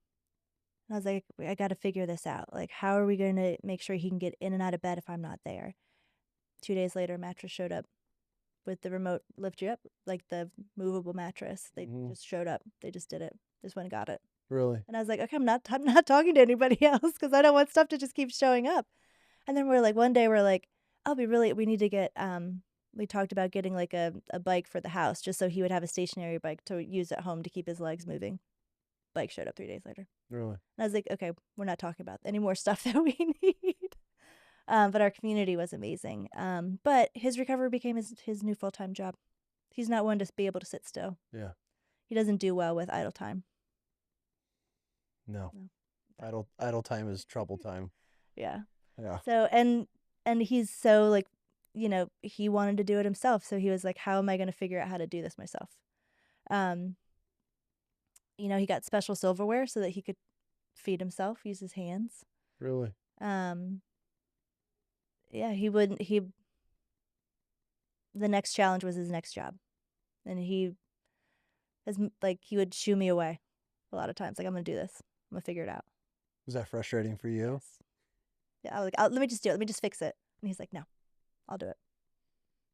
Speaker 2: and I was like, I got to figure this out. Like, how are we going to make sure he can get in and out of bed if I'm not there? 2 days later, a mattress showed up with the remote lift you up, like the movable mattress. They
Speaker 1: Hmm.
Speaker 2: just showed up. They just did it. Just went and got it.
Speaker 1: Really?
Speaker 2: And I was like, okay, I'm not talking to anybody else because I don't want stuff to just keep showing up. And then we're like, one day we're like, oh, we need to get, we talked about getting like a bike for the house just so he would have a stationary bike to use at home to keep his legs moving. Bike showed up 3 days later.
Speaker 1: Really?
Speaker 2: And I was like, okay, we're not talking about any more stuff that we need. But our community was amazing. But his recovery became his new full-time job. He's not one to be able to sit still.
Speaker 1: Yeah.
Speaker 2: He doesn't do well with idle time.
Speaker 1: No.
Speaker 2: No.
Speaker 1: Idle time is trouble time.
Speaker 2: Yeah.
Speaker 1: Yeah.
Speaker 2: So and he's so like, he wanted to do it himself. So he was like, how am I going to figure out how to do this myself? He got special silverware so that he could feed himself, use his hands.
Speaker 1: Really?
Speaker 2: Yeah, the next challenge was his next job. And he would shoo me away a lot of times. Like, I'm going to do this. I'm going to figure it out.
Speaker 1: Was that frustrating for you?
Speaker 2: Yes. Yeah, I was like, let me just do it. Let me just fix it. And he's like, no, I'll do it.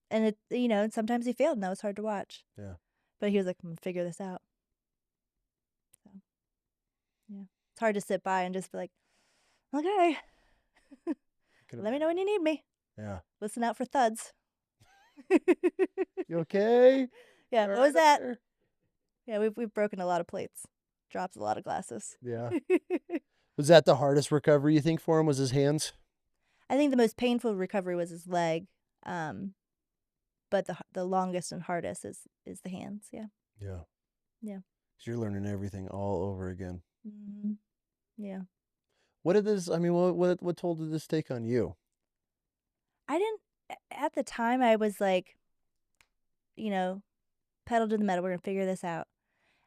Speaker 2: And and sometimes he failed and that was hard to watch.
Speaker 1: Yeah.
Speaker 2: But he was like, I'm going to figure this out. So, yeah. It's hard to sit by and just be like, okay, let me know when you need me.
Speaker 1: Yeah.
Speaker 2: Listen out for thuds.
Speaker 1: You okay?
Speaker 2: Yeah,
Speaker 1: All
Speaker 2: what
Speaker 1: right
Speaker 2: was
Speaker 1: up
Speaker 2: that?
Speaker 1: there?
Speaker 2: Yeah, we've broken a lot of plates, dropped a lot of glasses.
Speaker 1: Yeah. Was that the hardest recovery you think for him? Was his hands?
Speaker 2: I think the most painful recovery was his leg, but the longest and hardest is the hands. Yeah.
Speaker 1: Yeah.
Speaker 2: Yeah.
Speaker 1: 'Cause you're learning everything all over again.
Speaker 2: Mm-hmm. Yeah.
Speaker 1: What did this? I mean, what toll did this take on you?
Speaker 2: I didn't at the time. I was like, pedal to the metal. We're gonna figure this out.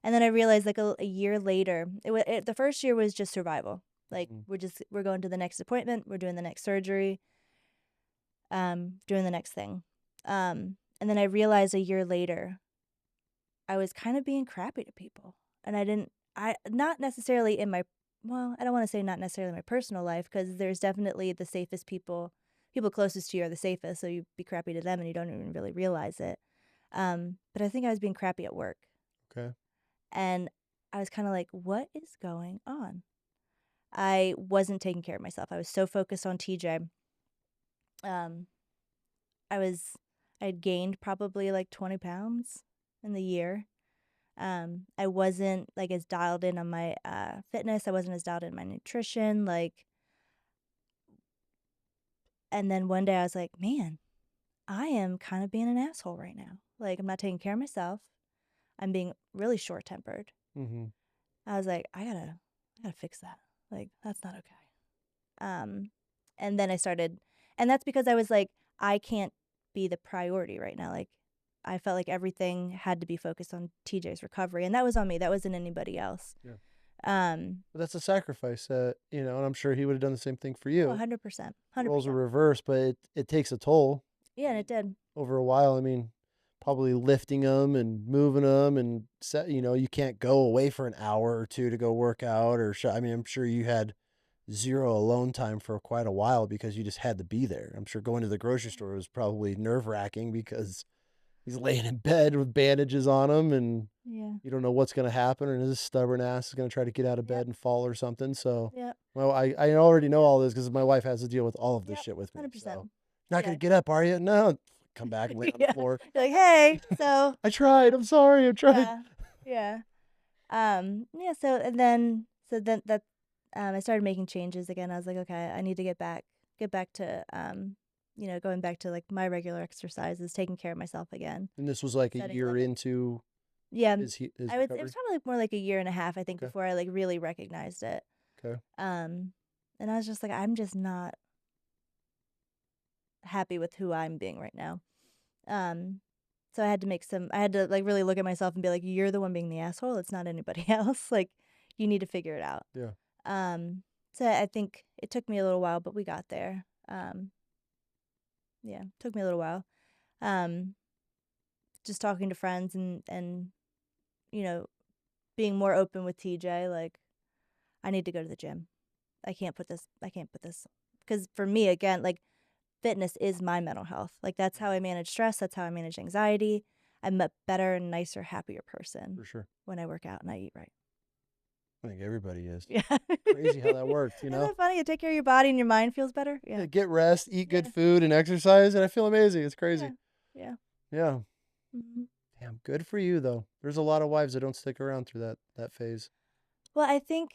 Speaker 2: And then I realized like a year later, the first year was just survival. Like we're going to the next appointment, we're doing the next surgery, doing the next thing. And then I realized a year later, I was kind of being crappy to people, and not necessarily in my, well, I don't want to say not necessarily in my personal life because there's definitely the safest people closest to you are the safest, so you be crappy to them and you don't even really realize it. But I think I was being crappy at work.
Speaker 1: Okay.
Speaker 2: And I was kind of like, what is going on? I wasn't taking care of myself. I was so focused on TJ. Um, I was, I had gained probably like 20 pounds in the year. I wasn't like as dialed in on my fitness. I wasn't as dialed in on my nutrition. Like, and then one day I was like, man, I am kind of being an asshole right now. Like, I'm not taking care of myself. I'm being really short tempered.
Speaker 1: Mm-hmm.
Speaker 2: I was like, I gotta fix that. Like, that's not okay. And then I started, and that's because I was like, I can't be the priority right now. Like, I felt like everything had to be focused on TJ's recovery, and that was on me. That wasn't anybody else.
Speaker 1: Yeah.
Speaker 2: Um,
Speaker 1: But that's a sacrifice that, and I'm sure he would have done the same thing for you.
Speaker 2: 100%,
Speaker 1: Roles are
Speaker 2: 100%.
Speaker 1: reversed, but it takes a toll
Speaker 2: Yeah, and it did.
Speaker 1: over a while. I mean, probably lifting them and moving them and you can't go away for an hour or two to go work out I mean, I'm sure you had zero alone time for quite a while because you just had to be there. I'm sure going to the grocery store was probably nerve-wracking because he's laying in bed with bandages on him and
Speaker 2: Yeah.
Speaker 1: you don't know what's going to happen, and his stubborn ass is going to try to get out of
Speaker 2: Yep.
Speaker 1: bed and fall or something. So,
Speaker 2: Yep.
Speaker 1: well, I already know all this because my wife has to deal with all of this
Speaker 2: Yep.
Speaker 1: shit with me.
Speaker 2: 100%.
Speaker 1: So, not going
Speaker 2: Yeah.
Speaker 1: to get up, are you? No. Come back and lay on the
Speaker 2: Yeah.
Speaker 1: floor.
Speaker 2: You're like, hey, so
Speaker 1: I tried. I'm sorry. I tried.
Speaker 2: yeah, yeah. Yeah, so then that I started making changes again. I was like, okay, I need to get back to going back to like my regular exercises, taking care of myself again.
Speaker 1: And this was like a
Speaker 2: Setting
Speaker 1: year
Speaker 2: limits.
Speaker 1: into
Speaker 2: Yeah,
Speaker 1: his
Speaker 2: it was
Speaker 1: recovery.
Speaker 2: probably more like a year and a half, I think,
Speaker 1: Okay.
Speaker 2: before I like really recognized it.
Speaker 1: Okay.
Speaker 2: Um, and I was just like, I'm just not happy with who I'm being right now. Um, so I had to like really look at myself and be like, you're the one being the asshole. It's not anybody else. Like, you need to figure it out.
Speaker 1: Yeah.
Speaker 2: Um, so I think it took me a little while, but we got there. Yeah, took me a little while. Um, just talking to friends and you know, being more open with TJ, like, I need to go to the gym. I can't put this because for me again, like fitness is my mental health. Like that's how I manage stress, that's how I manage anxiety. I'm a better, nicer, happier person
Speaker 1: For sure.
Speaker 2: when I work out and I eat right.
Speaker 1: I think everybody is.
Speaker 2: Yeah.
Speaker 1: Crazy how that works,
Speaker 2: Isn't that funny? You take care of your body and your mind feels better?
Speaker 1: Yeah,
Speaker 2: Yeah.
Speaker 1: get rest, eat
Speaker 2: Yeah.
Speaker 1: good food, and exercise, and I feel amazing. It's
Speaker 2: Yeah.
Speaker 1: crazy.
Speaker 2: Yeah.
Speaker 1: Yeah.
Speaker 2: Mhm.
Speaker 1: Damn, good for you though. There's a lot of wives that don't stick around through that phase.
Speaker 2: Well, I think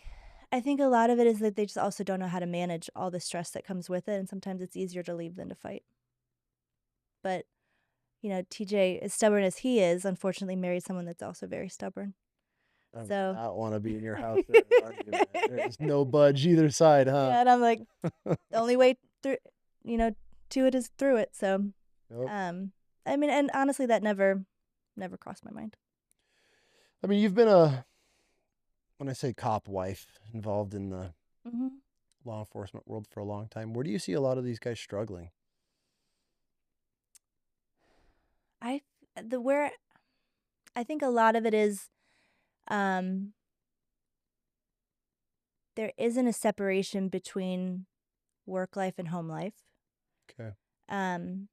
Speaker 2: a lot of it is that they just also don't know how to manage all the stress that comes with it, and sometimes it's easier to leave than to fight. But, TJ, as stubborn as he is, unfortunately married someone that's also very stubborn.
Speaker 1: I would
Speaker 2: So
Speaker 1: not want to be in your house during an argument. There's no budge either side, huh?
Speaker 2: yeah, and I'm like, the only way through, you know, to it is through it. So,
Speaker 1: Yep.
Speaker 2: I mean, and honestly, that never crossed my mind.
Speaker 1: I mean, you've been when I say cop wife, involved in the
Speaker 2: Hmm.
Speaker 1: law enforcement world for a long time. Where do you see a lot of these guys struggling?
Speaker 2: I the where I think a lot of it is, um, there isn't a separation between work life and home life.
Speaker 1: Okay.
Speaker 2: Um,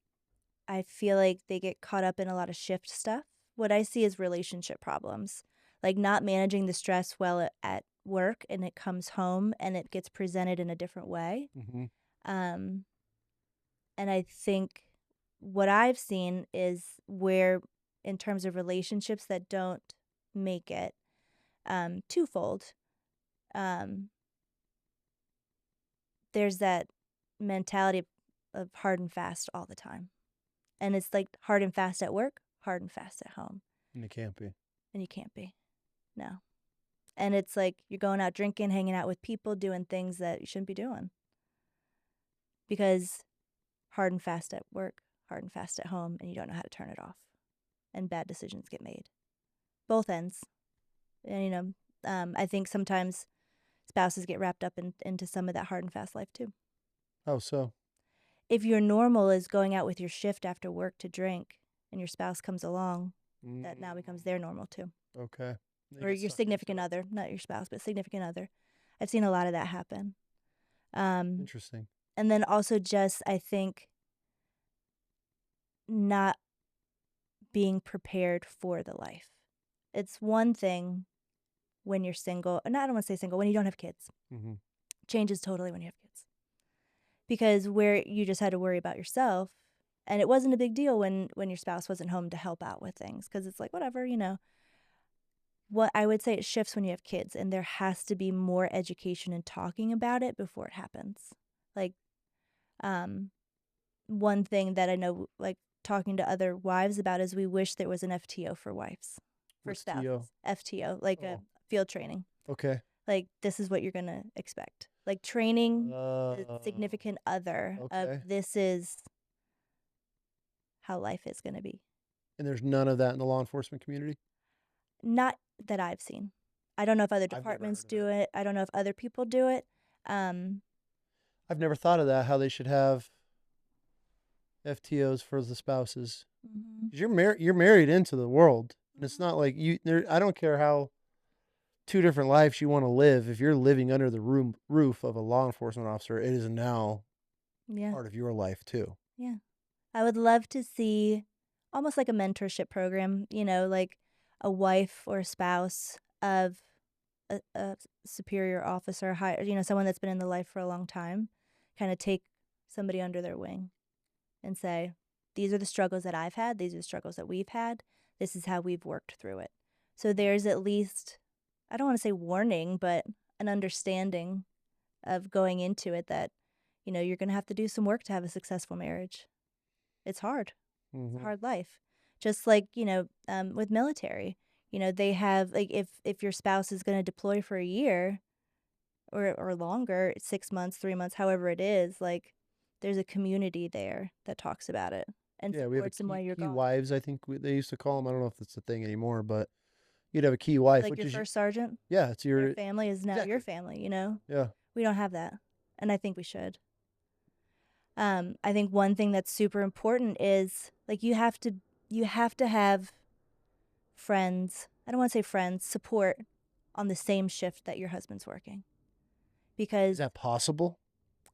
Speaker 2: I feel like they get caught up in a lot of shift stuff. What I see is relationship problems, like not managing the stress well at work, and it comes home and it gets presented in a different way.
Speaker 1: Mm-hmm.
Speaker 2: Um, and I think what I've seen is where, in terms of relationships that don't make it, twofold, um, there's that mentality of hard and fast all the time. And it's like hard and fast at work, hard and fast at home.
Speaker 1: And it can't be.
Speaker 2: And you can't be. No. And it's like you're going out drinking, hanging out with people, doing things that you shouldn't be doing. Because hard and fast at work, hard and fast at home, and you don't know how to turn it off. And bad decisions get made. Both ends. And, I think sometimes spouses get wrapped up into some of that hard and fast life too.
Speaker 1: Oh, so
Speaker 2: If your normal is going out with your shift after work to drink and your spouse comes along, that now becomes their normal too.
Speaker 1: okay. They
Speaker 2: Or
Speaker 1: get
Speaker 2: your
Speaker 1: sucked into
Speaker 2: significant
Speaker 1: it.
Speaker 2: other, not your spouse, but significant other. I've seen a lot of that happen.
Speaker 1: Interesting.
Speaker 2: And then also just, I think, not being prepared for the life. It's one thing when you're single. And I don't want to say single, when you don't have kids.
Speaker 1: Mm-hmm.
Speaker 2: Changes totally when you have kids. Because where you just had to worry about yourself, and it wasn't a big deal when your spouse wasn't home to help out with things, because it's like, whatever, What I would say, it shifts when you have kids, and there has to be more education and talking about it before it happens. Like, um, one thing that I know, like, talking to other wives about, is we wish there was an FTO for wives, for
Speaker 1: What's TO?
Speaker 2: spouses. FTO, like a
Speaker 1: Oh,
Speaker 2: field training.
Speaker 1: okay.
Speaker 2: Like, this is what you're gonna expect. Like, training the
Speaker 1: Uh,
Speaker 2: significant other of,
Speaker 1: okay.
Speaker 2: this is how life is gonna be.
Speaker 1: And there's none of that in the law enforcement community?
Speaker 2: Not that I've seen. I don't know if other
Speaker 1: I've never
Speaker 2: departments
Speaker 1: heard of
Speaker 2: do
Speaker 1: it.
Speaker 2: it. I don't know if other people do it. Um,
Speaker 1: I've never thought of that, how they should have FTOs for the spouses.
Speaker 2: mhm.
Speaker 1: 'Cause you're married into the world. And it's
Speaker 2: Mhm.
Speaker 1: not like I don't care how two different lives you want to live. If you're living under the roof of a law enforcement officer, it is now
Speaker 2: Yeah,
Speaker 1: part of your life too.
Speaker 2: yeah. I would love to see almost like a mentorship program, like a wife or a spouse of a superior officer, high, someone that's been in the life for a long time, kind of take somebody under their wing and say, these are the struggles that I've had, these are the struggles that we've had, this is how we've worked through it. So there's at least, I don't want to say warning, but an understanding of going into it that, you're going to have to do some work to have a successful marriage. It's hard. It's a
Speaker 1: Hmm.
Speaker 2: hard life. Just like, with military, they have, like, if your spouse is going to deploy for a year or longer, 6 months, 3 months, however it is, like, there's a community there that talks about it and
Speaker 1: Yeah, we have a
Speaker 2: supports them while you're
Speaker 1: key
Speaker 2: gone.
Speaker 1: wives. I think they used to call them. I don't know if it's a thing anymore, but you'd have a key wife,
Speaker 2: Like
Speaker 1: which
Speaker 2: your
Speaker 1: is
Speaker 2: first sergeant,
Speaker 1: yeah, it's
Speaker 2: their
Speaker 1: your
Speaker 2: family is now your
Speaker 1: exactly.
Speaker 2: family.
Speaker 1: Yeah,
Speaker 2: We don't have that. And I think we should. I think one thing that's super important is, like, you have to have friends. I don't want to say friends, support on the same shift that your husband's working.
Speaker 1: is
Speaker 2: Because
Speaker 1: that possible?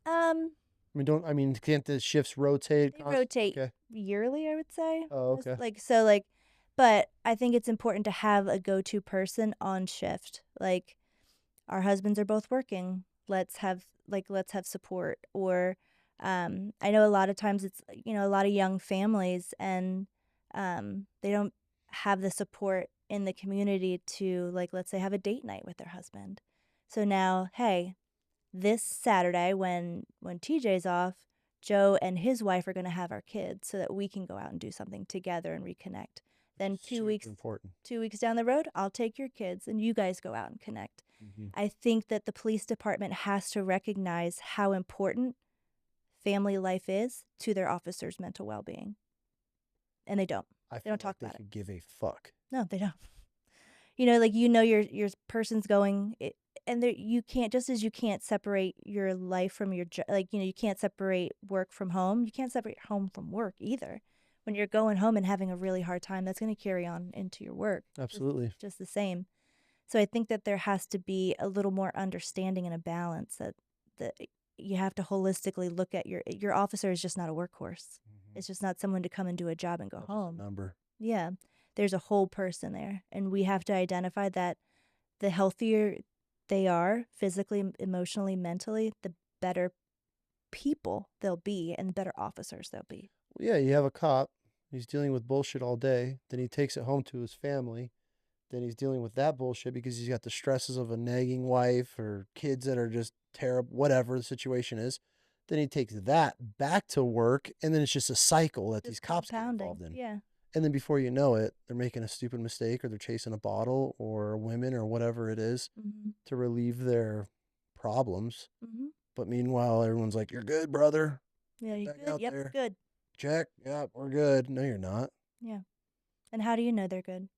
Speaker 2: um
Speaker 1: I mean, can't the shifts rotate
Speaker 2: they
Speaker 1: constantly?
Speaker 2: rotate
Speaker 1: Okay.
Speaker 2: yearly, I would say.
Speaker 1: Oh, okay.
Speaker 2: But I think it's important to have a go-to person on shift. Like, our husbands are both working. Let's have support. Or I know a lot of times it's, a lot of young families, and they don't have the support in the community to, like, let's say, have a date night with their husband. So now, hey, this Saturday when TJ's off, Joe and his wife are going to have our kids so that we can go out and do something together and reconnect.
Speaker 1: Which
Speaker 2: Then
Speaker 1: is
Speaker 2: two
Speaker 1: super
Speaker 2: weeks
Speaker 1: important.
Speaker 2: 2 weeks down the road, I'll take your kids and you guys go out and connect.
Speaker 1: Hmm.
Speaker 2: I think that the police department has to recognize how important family life is to their officers' mental well-being. And they don't.
Speaker 1: I
Speaker 2: They
Speaker 1: feel
Speaker 2: don't
Speaker 1: like
Speaker 2: talk
Speaker 1: they
Speaker 2: about it.
Speaker 1: could give a fuck.
Speaker 2: No, they don't. Like, your person's going and there, you can't, just as you can't separate your life from your like, you can't separate work from home, you can't separate home from work either. When you're going home and having a really hard time, that's going to carry on into your work.
Speaker 1: Absolutely.
Speaker 2: Just the same. So I think that there has to be a little more understanding and a balance, that you have to holistically look at your officer is just not a workhorse.
Speaker 1: Hmm.
Speaker 2: It's just not someone to come and do a job and go
Speaker 1: Not just a
Speaker 2: home.
Speaker 1: number.
Speaker 2: Yeah. There's a whole person there, and we have to identify that the healthier they are physically, emotionally, mentally, the better people they'll be and the better officers they'll be.
Speaker 1: Well, yeah, you have a cop. He's dealing with bullshit all day. Then he takes it home to his family. Then he's dealing with that bullshit because he's got the stresses of a nagging wife or kids that are just terrible, whatever the situation is. Then he takes that back to work, and then it's just a cycle that these
Speaker 2: Just
Speaker 1: cops get
Speaker 2: compounding.
Speaker 1: involved in.
Speaker 2: Yeah.
Speaker 1: And then before you know it, they're making a stupid mistake or they're chasing a bottle or women or whatever it is
Speaker 2: Mm-hmm.
Speaker 1: to relieve their problems.
Speaker 2: Mm-hmm.
Speaker 1: But meanwhile, everyone's like, "You're good, brother.
Speaker 2: Yeah, you
Speaker 1: Back
Speaker 2: good?
Speaker 1: out
Speaker 2: Yep,
Speaker 1: there.
Speaker 2: good.
Speaker 1: Check. Yep, we're good." No, you're not,
Speaker 2: Yeah. And how do you know they're good?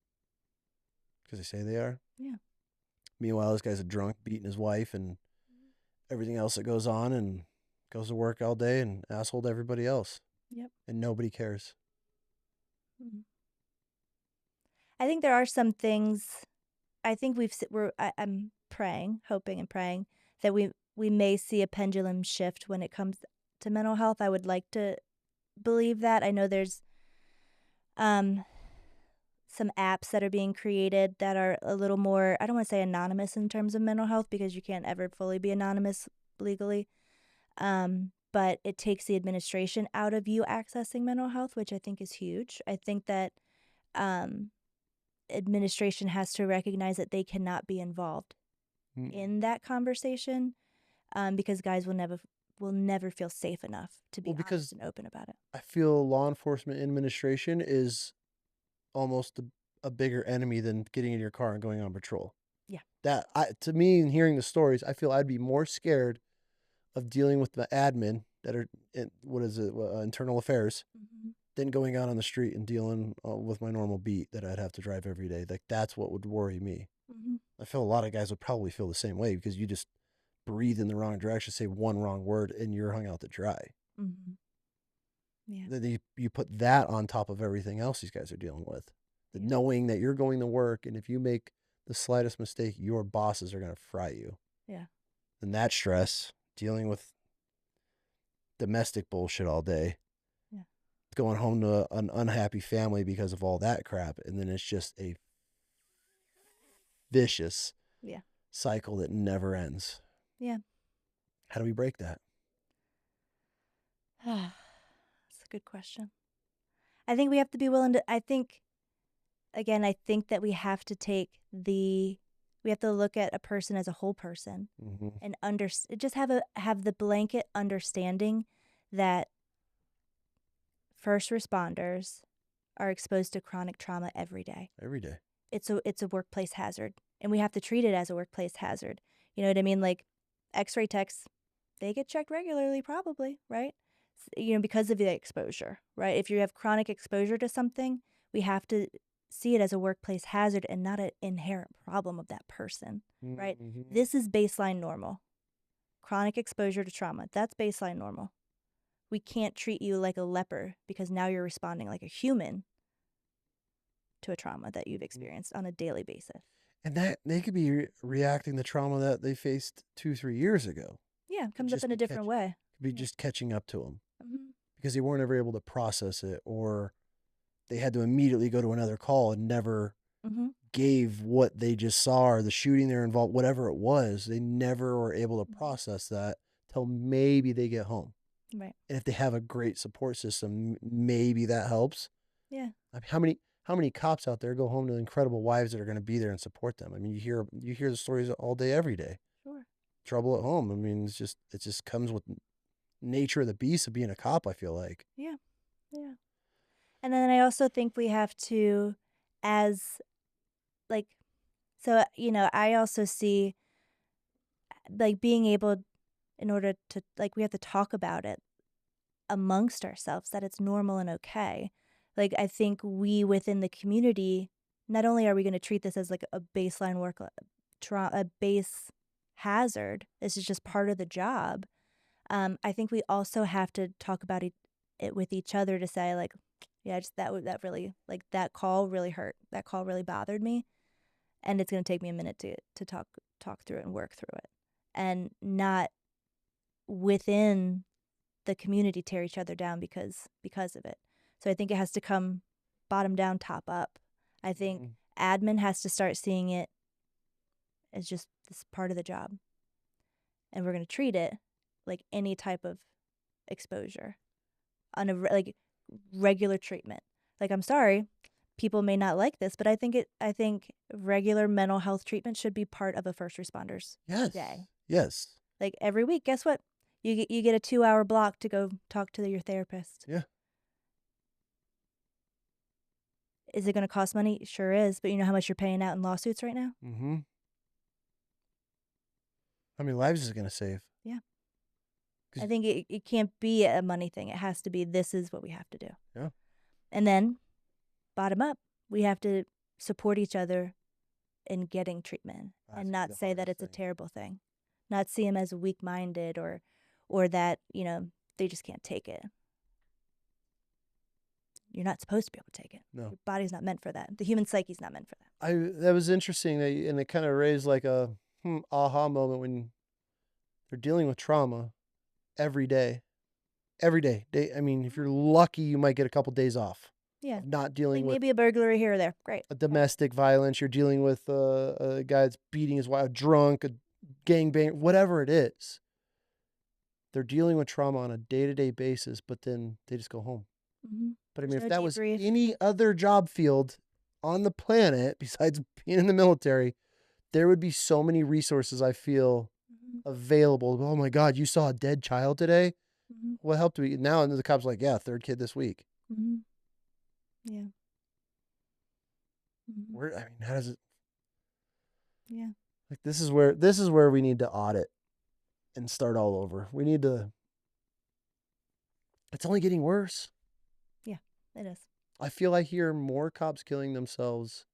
Speaker 1: because they say they are.
Speaker 2: Yeah.
Speaker 1: Meanwhile, this guy's a drunk, beating his wife and everything else that goes on, and goes to work all day and asshole to everybody else,
Speaker 2: Yep.
Speaker 1: and nobody cares.
Speaker 2: Mm-hmm. I think there are some things. I think I'm praying, hoping and praying that we may see a pendulum shift when it comes to mental health. I would like to believe that. I know there's um some apps that are being created that are a little more, I don't want to say anonymous in terms of mental health because you can't ever fully be anonymous legally. But it takes the administration out of you accessing mental health, which I think is huge. I think that um, administration has to recognize that they cannot be involved
Speaker 1: Mm.
Speaker 2: in that conversation because guys will never feel safe enough to be
Speaker 1: Well,
Speaker 2: honest
Speaker 1: because
Speaker 2: and open about it.
Speaker 1: I feel law enforcement administration is almost a bigger enemy than getting in your car and going on patrol.
Speaker 2: Yeah.
Speaker 1: To me, and hearing the stories, I feel I'd be more scared of dealing with the admin that are internal affairs
Speaker 2: Mm-hmm.
Speaker 1: than going out on the street and dealing with my normal beat that I'd have to drive every day. Like that's what would worry me.
Speaker 2: Mm-hmm.
Speaker 1: I feel a lot of guys would probably feel the same way because you just breathe in the wrong direction, say one wrong word, and you're hung out to dry.
Speaker 2: Mm-hmm. Yeah.
Speaker 1: Then you put that on top of everything else these guys are dealing with. The knowing that you're going to work, and if you make the slightest mistake, your bosses are going to fry you.
Speaker 2: Yeah.
Speaker 1: And that stress, dealing with domestic bullshit all day,
Speaker 2: Yeah.
Speaker 1: going home to an unhappy family because of all that crap, and then it's just a vicious
Speaker 2: Yeah.
Speaker 1: cycle that never ends.
Speaker 2: Yeah.
Speaker 1: How do we break that?
Speaker 2: That's a good question. I think we have to be willing to, I think that we have to we have to look at a person as a whole person
Speaker 1: Mm-hmm.
Speaker 2: and just have the blanket understanding that first responders are exposed to chronic trauma every day.
Speaker 1: Every day.
Speaker 2: It's a workplace hazard, and we have to treat it as a workplace hazard. You know what I mean? Like X-ray techs, they get checked regularly, probably, right? Because of the exposure, right? If you have chronic exposure to something, we have to see it as a workplace hazard and not an inherent problem of that person, right?
Speaker 1: Mm-hmm.
Speaker 2: This is baseline normal. Chronic exposure to trauma, that's baseline normal. We can't treat you like a leper because now you're responding like a human to a trauma that you've experienced on a daily basis.
Speaker 1: And that they could be reacting to trauma that they faced 2-3 years ago.
Speaker 2: Yeah, it comes up in a different way.
Speaker 1: Could be just catching up to them
Speaker 2: Mm-hmm.
Speaker 1: because they weren't ever able to process it, or they had to immediately go to another call and never
Speaker 2: Mm-hmm.
Speaker 1: gave what they just saw or the shooting they're involved, whatever it was. They never were able to process that till maybe they get home.
Speaker 2: Right.
Speaker 1: And if they have a great support system, maybe that helps.
Speaker 2: Yeah.
Speaker 1: I mean, how many cops out there go home to incredible wives that are going to be there and support them? I mean, you hear the stories all day, every day.
Speaker 2: Sure.
Speaker 1: Trouble at home. I mean, it just comes with nature of the beast of being a cop, I feel like.
Speaker 2: Yeah. Yeah. And then I also think we have to, as like, so, I also see like being able, in order to, like, we have to talk about it amongst ourselves that it's normal and okay. Like, I think we within the community, not only are we going to treat this as like a baseline a base hazard, this is just part of the job. I think we also have to talk about it with each other to say like, yeah, just that really, like, that call really hurt. That call really bothered me, and it's going to take me a minute to talk through it and work through it, and not within the community tear each other down because of it. So I think it has to come bottom down, top up. I think admin has to start seeing it as just this part of the job, and we're going to treat it like any type of exposure on like regular treatment. Like, I'm sorry, people may not like this, but I think regular mental health treatment should be part of a first responder's day.
Speaker 1: Yes.
Speaker 2: Like every week, guess what? You get a 2-hour block to go talk to your therapist.
Speaker 1: Yeah.
Speaker 2: Is it going to cost money? Sure is, but you know how much you're paying out in lawsuits right now?
Speaker 1: Mm-hmm. How many lives is it going to save?
Speaker 2: Yeah. I think it can't be a money thing. It has to be, this is what we have to do.
Speaker 1: Yeah.
Speaker 2: And then, bottom up, we have to support each other in getting treatment and not say that it's a terrible thing. Not see them as weak-minded or that, they just can't take it. You're not supposed to be able to take it.
Speaker 1: No.
Speaker 2: Your body's not meant for that. The human psyche's not meant for that.
Speaker 1: That was interesting, and it kind of raised like a aha moment when they're dealing with trauma every day. Every day. I mean, if you're lucky, you might get a couple days off.
Speaker 2: Yeah.
Speaker 1: of not
Speaker 2: Like
Speaker 1: dealing with
Speaker 2: maybe a burglary here or there. Great.
Speaker 1: a domestic violence. You're dealing with a guy that's beating his wife, drunk, a gangbang, whatever it is. They're dealing with trauma on a day-to-day basis, but then they just go home.
Speaker 2: Mm-hmm.
Speaker 1: But I
Speaker 2: There's
Speaker 1: mean, if
Speaker 2: no
Speaker 1: that was
Speaker 2: debrief.
Speaker 1: any other job field on the planet besides being in the military, there would be so many resources I feel
Speaker 2: Mm-hmm.
Speaker 1: available. Oh my God, you saw a dead child today?
Speaker 2: Mm-hmm.
Speaker 1: What helped we? Now and the cops are like, yeah, third kid this week.
Speaker 2: Mm-hmm. Yeah. Mm-hmm.
Speaker 1: Where, I mean, how does it,
Speaker 2: Yeah.
Speaker 1: like, this is where we need to audit and start all over. We need to, it's only getting worse.
Speaker 2: Yeah, it is.
Speaker 1: I feel I hear more cops killing themselves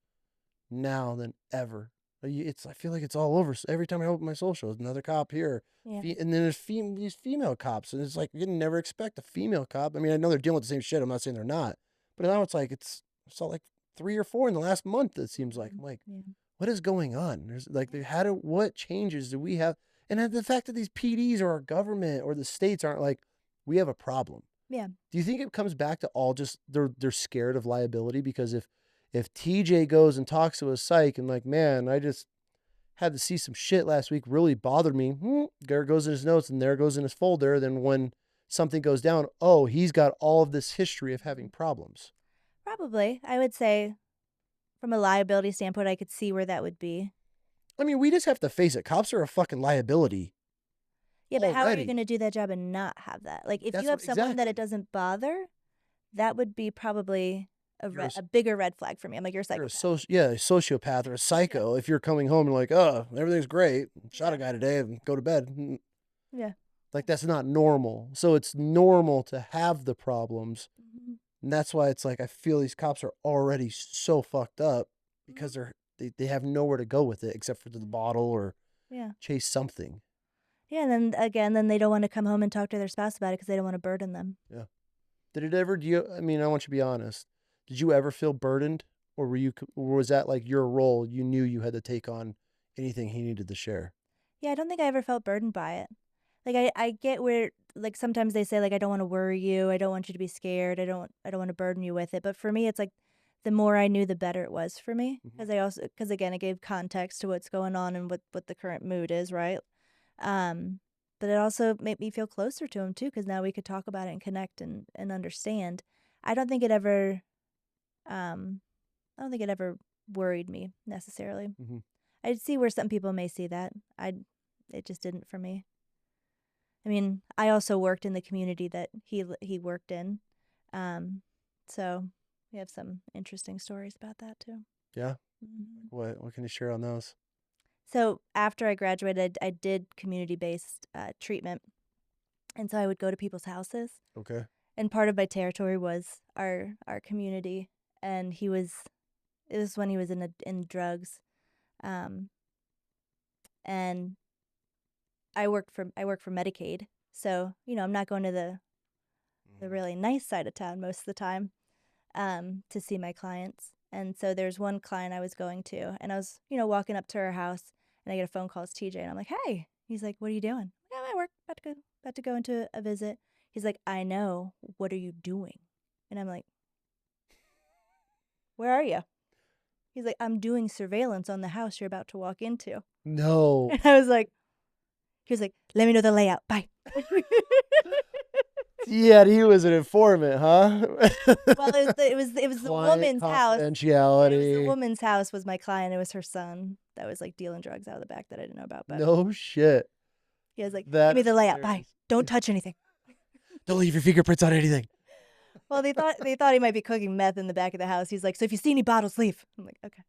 Speaker 1: now than ever. I feel like it's all over. So every time I open my socials, another cop here.
Speaker 2: Yeah.
Speaker 1: And then there's these female cops, and it's like you never expect a female cop. I mean, I know they're dealing with the same shit. I'm not saying they're not, but now it's like I saw like 3 or 4 in the last month. It seems like I'm like,
Speaker 2: Yeah.
Speaker 1: what is going on? There's like, what changes do we have? And the fact that these PDs or our government or the states aren't like, we have a problem.
Speaker 2: Yeah.
Speaker 1: Do you think it comes back to all just they're scared of liability? Because if TJ goes and talks to a psych and like, man, I just had to see some shit last week, really bothered me. There goes in his notes and there goes in his folder. Then when something goes down, oh, he's got all of this history of having problems.
Speaker 2: Probably. I would say from a liability standpoint, I could see where that would be.
Speaker 1: I mean, we just have to face it. Cops are a fucking liability.
Speaker 2: Yeah, but how are you
Speaker 1: already.
Speaker 2: going to do that job and not have that? Like, if
Speaker 1: That's
Speaker 2: you have
Speaker 1: what-
Speaker 2: someone that it
Speaker 1: exactly.
Speaker 2: doesn't bother, that would be probably
Speaker 1: You're
Speaker 2: a bigger red flag for me. I'm like, you're a
Speaker 1: You're a
Speaker 2: psychopath.
Speaker 1: a sociopath or a psycho. If you're coming home and like, oh, everything's great, shot a guy today and go to bed.
Speaker 2: Yeah.
Speaker 1: Like that's not normal. So it's normal to have the problems.
Speaker 2: Mhm.
Speaker 1: And that's why it's like I feel these cops are already so fucked up because they have nowhere to go with it except for the bottle or
Speaker 2: Yeah.
Speaker 1: chase something.
Speaker 2: Yeah, and then again, then they don't want to come home and talk to their spouse about it because they don't want to burden them.
Speaker 1: Yeah. Did it ever I mean, I want you to be honest. Did you ever feel burdened or or was that like your role? You knew you had to take on anything he needed to share.
Speaker 2: Yeah, I don't think I ever felt burdened by it. Like I get where like sometimes they say like I don't want to worry you, I don't want you to be scared, I don't want to burden you with it. But for me, it's like the more I knew, the better it was for me because again, it gave context to what's going on and what the current mood is, right? Um, but it also made me feel closer to him too because now we could talk about it and connect and understand. I don't think it ever, um, I don't think it ever worried me necessarily.
Speaker 1: Mm-hmm.
Speaker 2: I see where some people may see that. It just didn't for me. I mean, I also worked in the community that he worked in, so we have some interesting stories about that too.
Speaker 1: Yeah.
Speaker 2: Mhm.
Speaker 1: What can you share on those?
Speaker 2: So after I graduated, I did community-based treatment, and so I would go to people's houses.
Speaker 1: Okay.
Speaker 2: And part of my territory was our community, and it was when he was in drugs, um, and I work for Medicaid, so I'm not going to the really nice side of town most of the time, to see my clients. And so there's one client I was going to, and I was walking up to her house, and I get a phone call. It's TJ, and I'm like, hey. He's like, what are you doing? Yeah, I'm at work, about to go into a visit. He's like, I know. What are you doing? And I'm like, where are you? He's like, I'm doing surveillance on the house you're about to walk into.
Speaker 1: No.
Speaker 2: And I was like, he was like, let me know the layout. Bye.
Speaker 1: Yeah, he was an informant, huh?
Speaker 2: Well, it was the
Speaker 1: Client
Speaker 2: woman's house. It was the
Speaker 1: confidentiality.
Speaker 2: woman's house was my client. It was her son that was like dealing drugs out of the back that I didn't know about. But
Speaker 1: No shit.
Speaker 2: he was like,
Speaker 1: That
Speaker 2: give me
Speaker 1: is
Speaker 2: the layout. Bye.
Speaker 1: hilarious.
Speaker 2: Don't touch anything.
Speaker 1: Don't leave your fingerprints on anything.
Speaker 2: Well, they thought he might be cooking meth in the back of the house. He's like, so if you see any bottles, leave. I'm like, okay.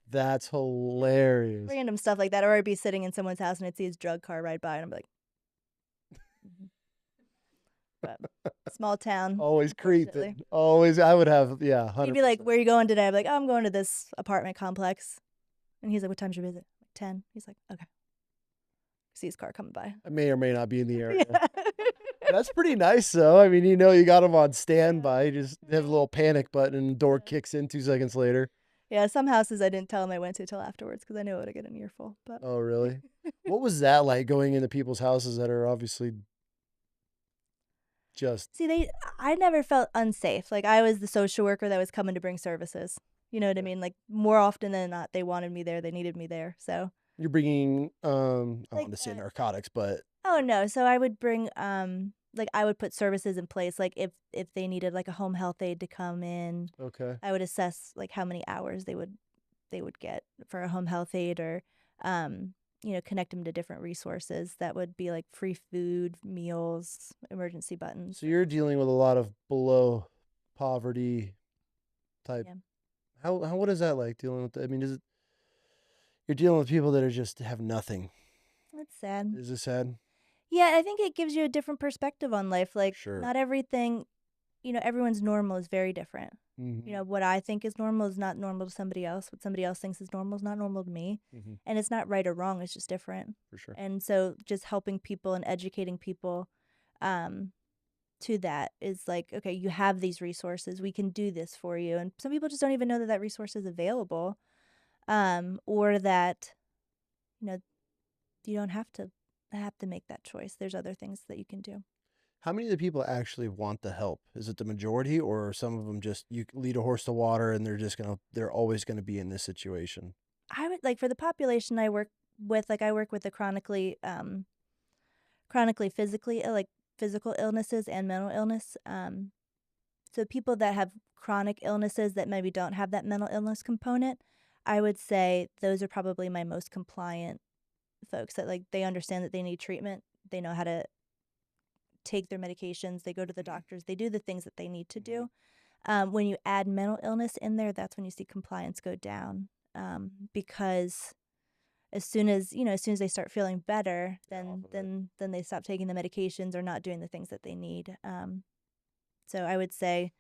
Speaker 1: That's hilarious.
Speaker 2: Random stuff like that. Or I'd be sitting in someone's house and I'd see his drug car ride by, and I'm like, but small town.
Speaker 1: Always
Speaker 2: unfortunately.
Speaker 1: creeping. Always, I would have, yeah, 100%.
Speaker 2: He'd be like, where are you going today? I'm like, oh, I'm going to this apartment complex. And he's like, what time's your visit? 10. He's like, okay. See his car coming by.
Speaker 1: I may or may not be in the area.
Speaker 2: Yeah.
Speaker 1: That's pretty nice, though. I mean, you got him on standby. You just have a little panic button and the door kicks in 2 seconds later.
Speaker 2: Yeah, some houses I didn't tell him I went to till afterwards because I knew I would get an earful. But
Speaker 1: Oh, really? What was that like going into people's houses that are obviously Just
Speaker 2: See, I never felt unsafe. Like, I was the social worker that was coming to bring services. You know what I
Speaker 1: yeah.
Speaker 2: mean? Like, more often than not, they wanted me there, they needed me there, so,
Speaker 1: You're bringing I
Speaker 2: like,
Speaker 1: wanted to say narcotics, but
Speaker 2: oh, no, so I would bring, like, I would put services in place, like, if they needed, like, a home health aide to come in,
Speaker 1: okay.
Speaker 2: I would assess, like, how many hours they would get for a home health aide or, um, connect them to different resources that would be, like, free food, meals, emergency buttons,
Speaker 1: So you're dealing with a lot of below poverty type.
Speaker 2: yeah,
Speaker 1: How what is that like dealing with I mean, is it you're dealing with people that are just have nothing.
Speaker 2: that's sad.
Speaker 1: Is it sad?
Speaker 2: Yeah, I think it gives you a different perspective on life, like,
Speaker 1: Sure.
Speaker 2: not everything everyone's normal is very different.
Speaker 1: Mhm.
Speaker 2: What I think is normal is not normal to somebody else. What somebody else thinks is normal is not normal to me.
Speaker 1: Mhm.
Speaker 2: And it's not right or wrong, it's just different.
Speaker 1: For sure.
Speaker 2: And so just helping people and educating people um to that is like, okay, you have these resources. We can do this for you. And some people just don't even know that that resource is available or that you know you don't have to make that choice. There's other things that you can do.
Speaker 1: How many of the people actually want the help? Is it the majority or are some of them just you lead a horse to water and they're always going to be in this situation?
Speaker 2: I would like for the population I work with, like I work with the chronically physically like physical illnesses and mental illness. So people that have chronic illnesses that maybe don't have that mental illness component, I would say those are probably my most compliant folks that like they understand that they need treatment. They know how to take their medications, they go to the doctors, they do the things that they need to
Speaker 1: Mhm.
Speaker 2: do. When you add mental illness in there, that's when you see compliance go down. Because as soon as they start feeling better,
Speaker 1: They're off
Speaker 2: then
Speaker 1: of it.
Speaker 2: then then they stop taking the medications or not doing the things that they need. So I would say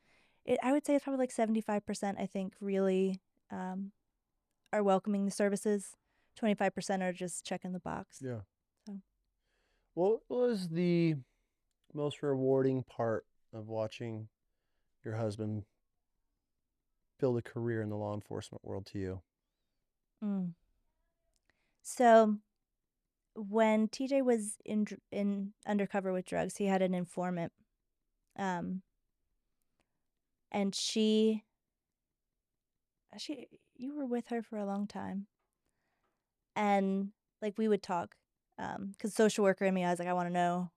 Speaker 2: it's probably like 75%, I think, really um, are welcoming the services. 25% are just checking the box.
Speaker 1: Yeah.
Speaker 2: So
Speaker 1: What was the most rewarding part of watching your husband build a career in the law enforcement world to you?
Speaker 2: mm. So when TJ was in undercover with drugs, he had an informant, um, and she you were with her for a long time, and like we would talk, because social worker in me, I was like, I want to know,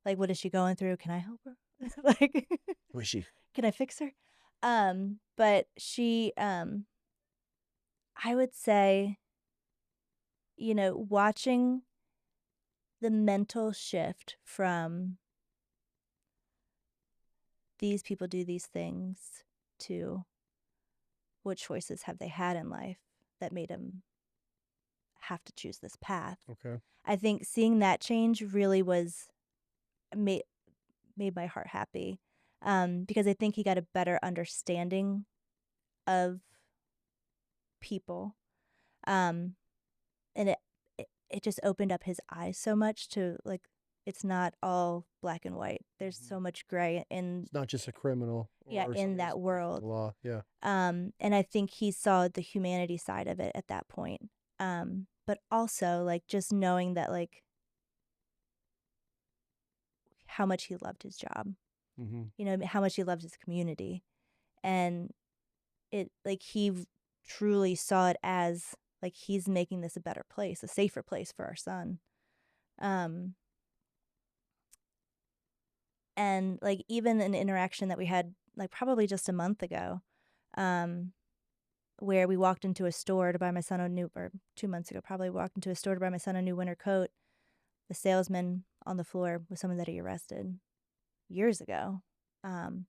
Speaker 2: like, what is she going through? Can I help her? Like,
Speaker 1: Was she?
Speaker 2: can I fix her? But I would say, watching the mental shift from these people do these things to what choices have they had in life that made them have to choose this path.
Speaker 1: Okay.
Speaker 2: I think seeing that change really was made made my heart happy, because I think he got a better understanding of people, um, and it just opened up his eyes so much to like it's not all black and white. There's
Speaker 1: Mhm.
Speaker 2: so much gray in
Speaker 1: It's not just a criminal
Speaker 2: yeah
Speaker 1: or
Speaker 2: in
Speaker 1: somebody
Speaker 2: that
Speaker 1: that's breaking the
Speaker 2: world.
Speaker 1: law. Yeah.
Speaker 2: And I think he saw the humanity side of it at that point. But also like just knowing that like how much he loved his job,
Speaker 1: Mhm.
Speaker 2: how much he loved his community, and it like truly saw it as like he's making this a better place, a safer place for our son. Um, and like even an interaction that we had like probably just a month ago, um, where we walked into a store to buy my son a new, or 2 months ago, probably walked into a store to buy my son a new winter coat. The salesman on the floor was someone that he arrested years ago. Um,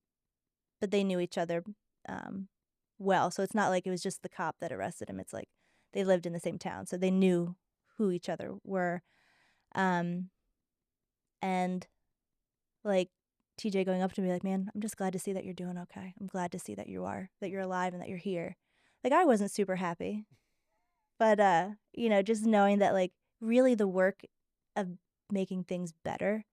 Speaker 2: but they knew each other um, well. So it's not like it was just the cop that arrested him. It's like they lived in the same town. So they knew who each other were. Um, and like TJ going up to me like, man, I'm just glad to see that you're doing okay. I'm glad to see that you're alive and that you're here. Like I wasn't super happy. But just knowing that like really the work of making things better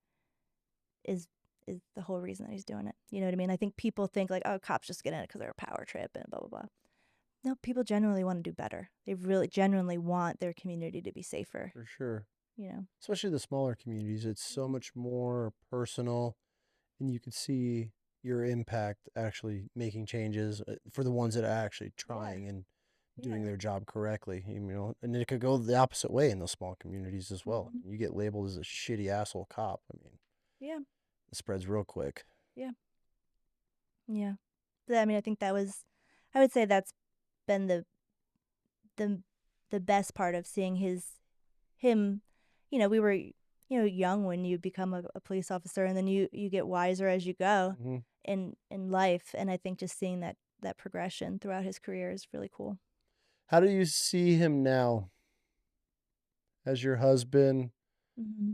Speaker 2: is is the whole reason that he's doing it. You know what I mean? I think people think like, oh, cops just get in it because they're a power trip and blah blah blah. No, people genuinely want to do better. They really genuinely want their community to be safer.
Speaker 1: For sure.
Speaker 2: You know.
Speaker 1: Especially the smaller communities. It's so
Speaker 2: Mhm.
Speaker 1: much more personal And you could see your impact actually making changes for the ones that are actually trying and doing
Speaker 2: Yeah.
Speaker 1: their job correctly. You know, and it could go the opposite way in those small communities as well.
Speaker 2: Mhm.
Speaker 1: You get labeled as a shitty asshole cop. I mean,
Speaker 2: Yeah.
Speaker 1: it spreads real quick.
Speaker 2: Yeah. Yeah. I mean, I think I would say that's been the the best part of seeing him. We were young when you become a police officer, and then you get wiser as you go
Speaker 1: Hmm.
Speaker 2: in life. And I think just seeing that progression throughout his career is really cool.
Speaker 1: How do you see him now as your husband,
Speaker 2: Hmm.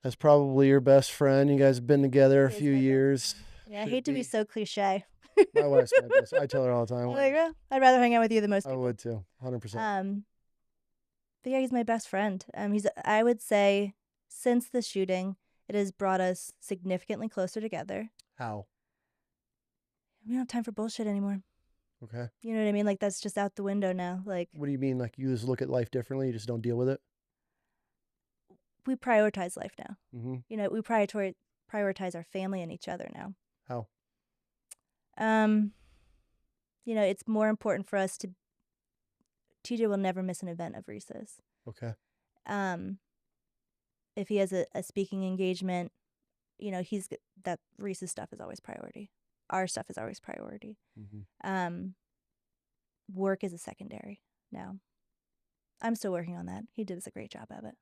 Speaker 1: as probably your best friend? You guys have been together
Speaker 2: He
Speaker 1: a
Speaker 2: is
Speaker 1: few
Speaker 2: my best
Speaker 1: years.
Speaker 2: friend. Yeah, I
Speaker 1: Should
Speaker 2: hate to be
Speaker 1: be.
Speaker 2: so cliche.
Speaker 1: My wife's my best. I tell her all the time.
Speaker 2: I'm like, "Oh, I'd rather hang out with you than most
Speaker 1: I
Speaker 2: people."
Speaker 1: would too. 100%.
Speaker 2: Um, but yeah, he's my best friend. I would say, since the shooting, it has brought us significantly closer together.
Speaker 1: How?
Speaker 2: We don't have time for bullshit anymore.
Speaker 1: Okay.
Speaker 2: You know what I mean? Like, that's just out the window now. Like,
Speaker 1: What do you mean? Like you just look at life differently? You just don't deal with it?
Speaker 2: we prioritize life now.
Speaker 1: Mm-hmm.
Speaker 2: We prioritize our family and each other now.
Speaker 1: How?
Speaker 2: Um, it's more important for us to. TJ will never miss an event of Reese's.
Speaker 1: Okay.
Speaker 2: Um, if he has a speaking engagement, that Reese's stuff is always priority. Our stuff is always priority.
Speaker 1: Mm-hmm.
Speaker 2: Work is a secondary now. I'm still working on that. He did a great job of it.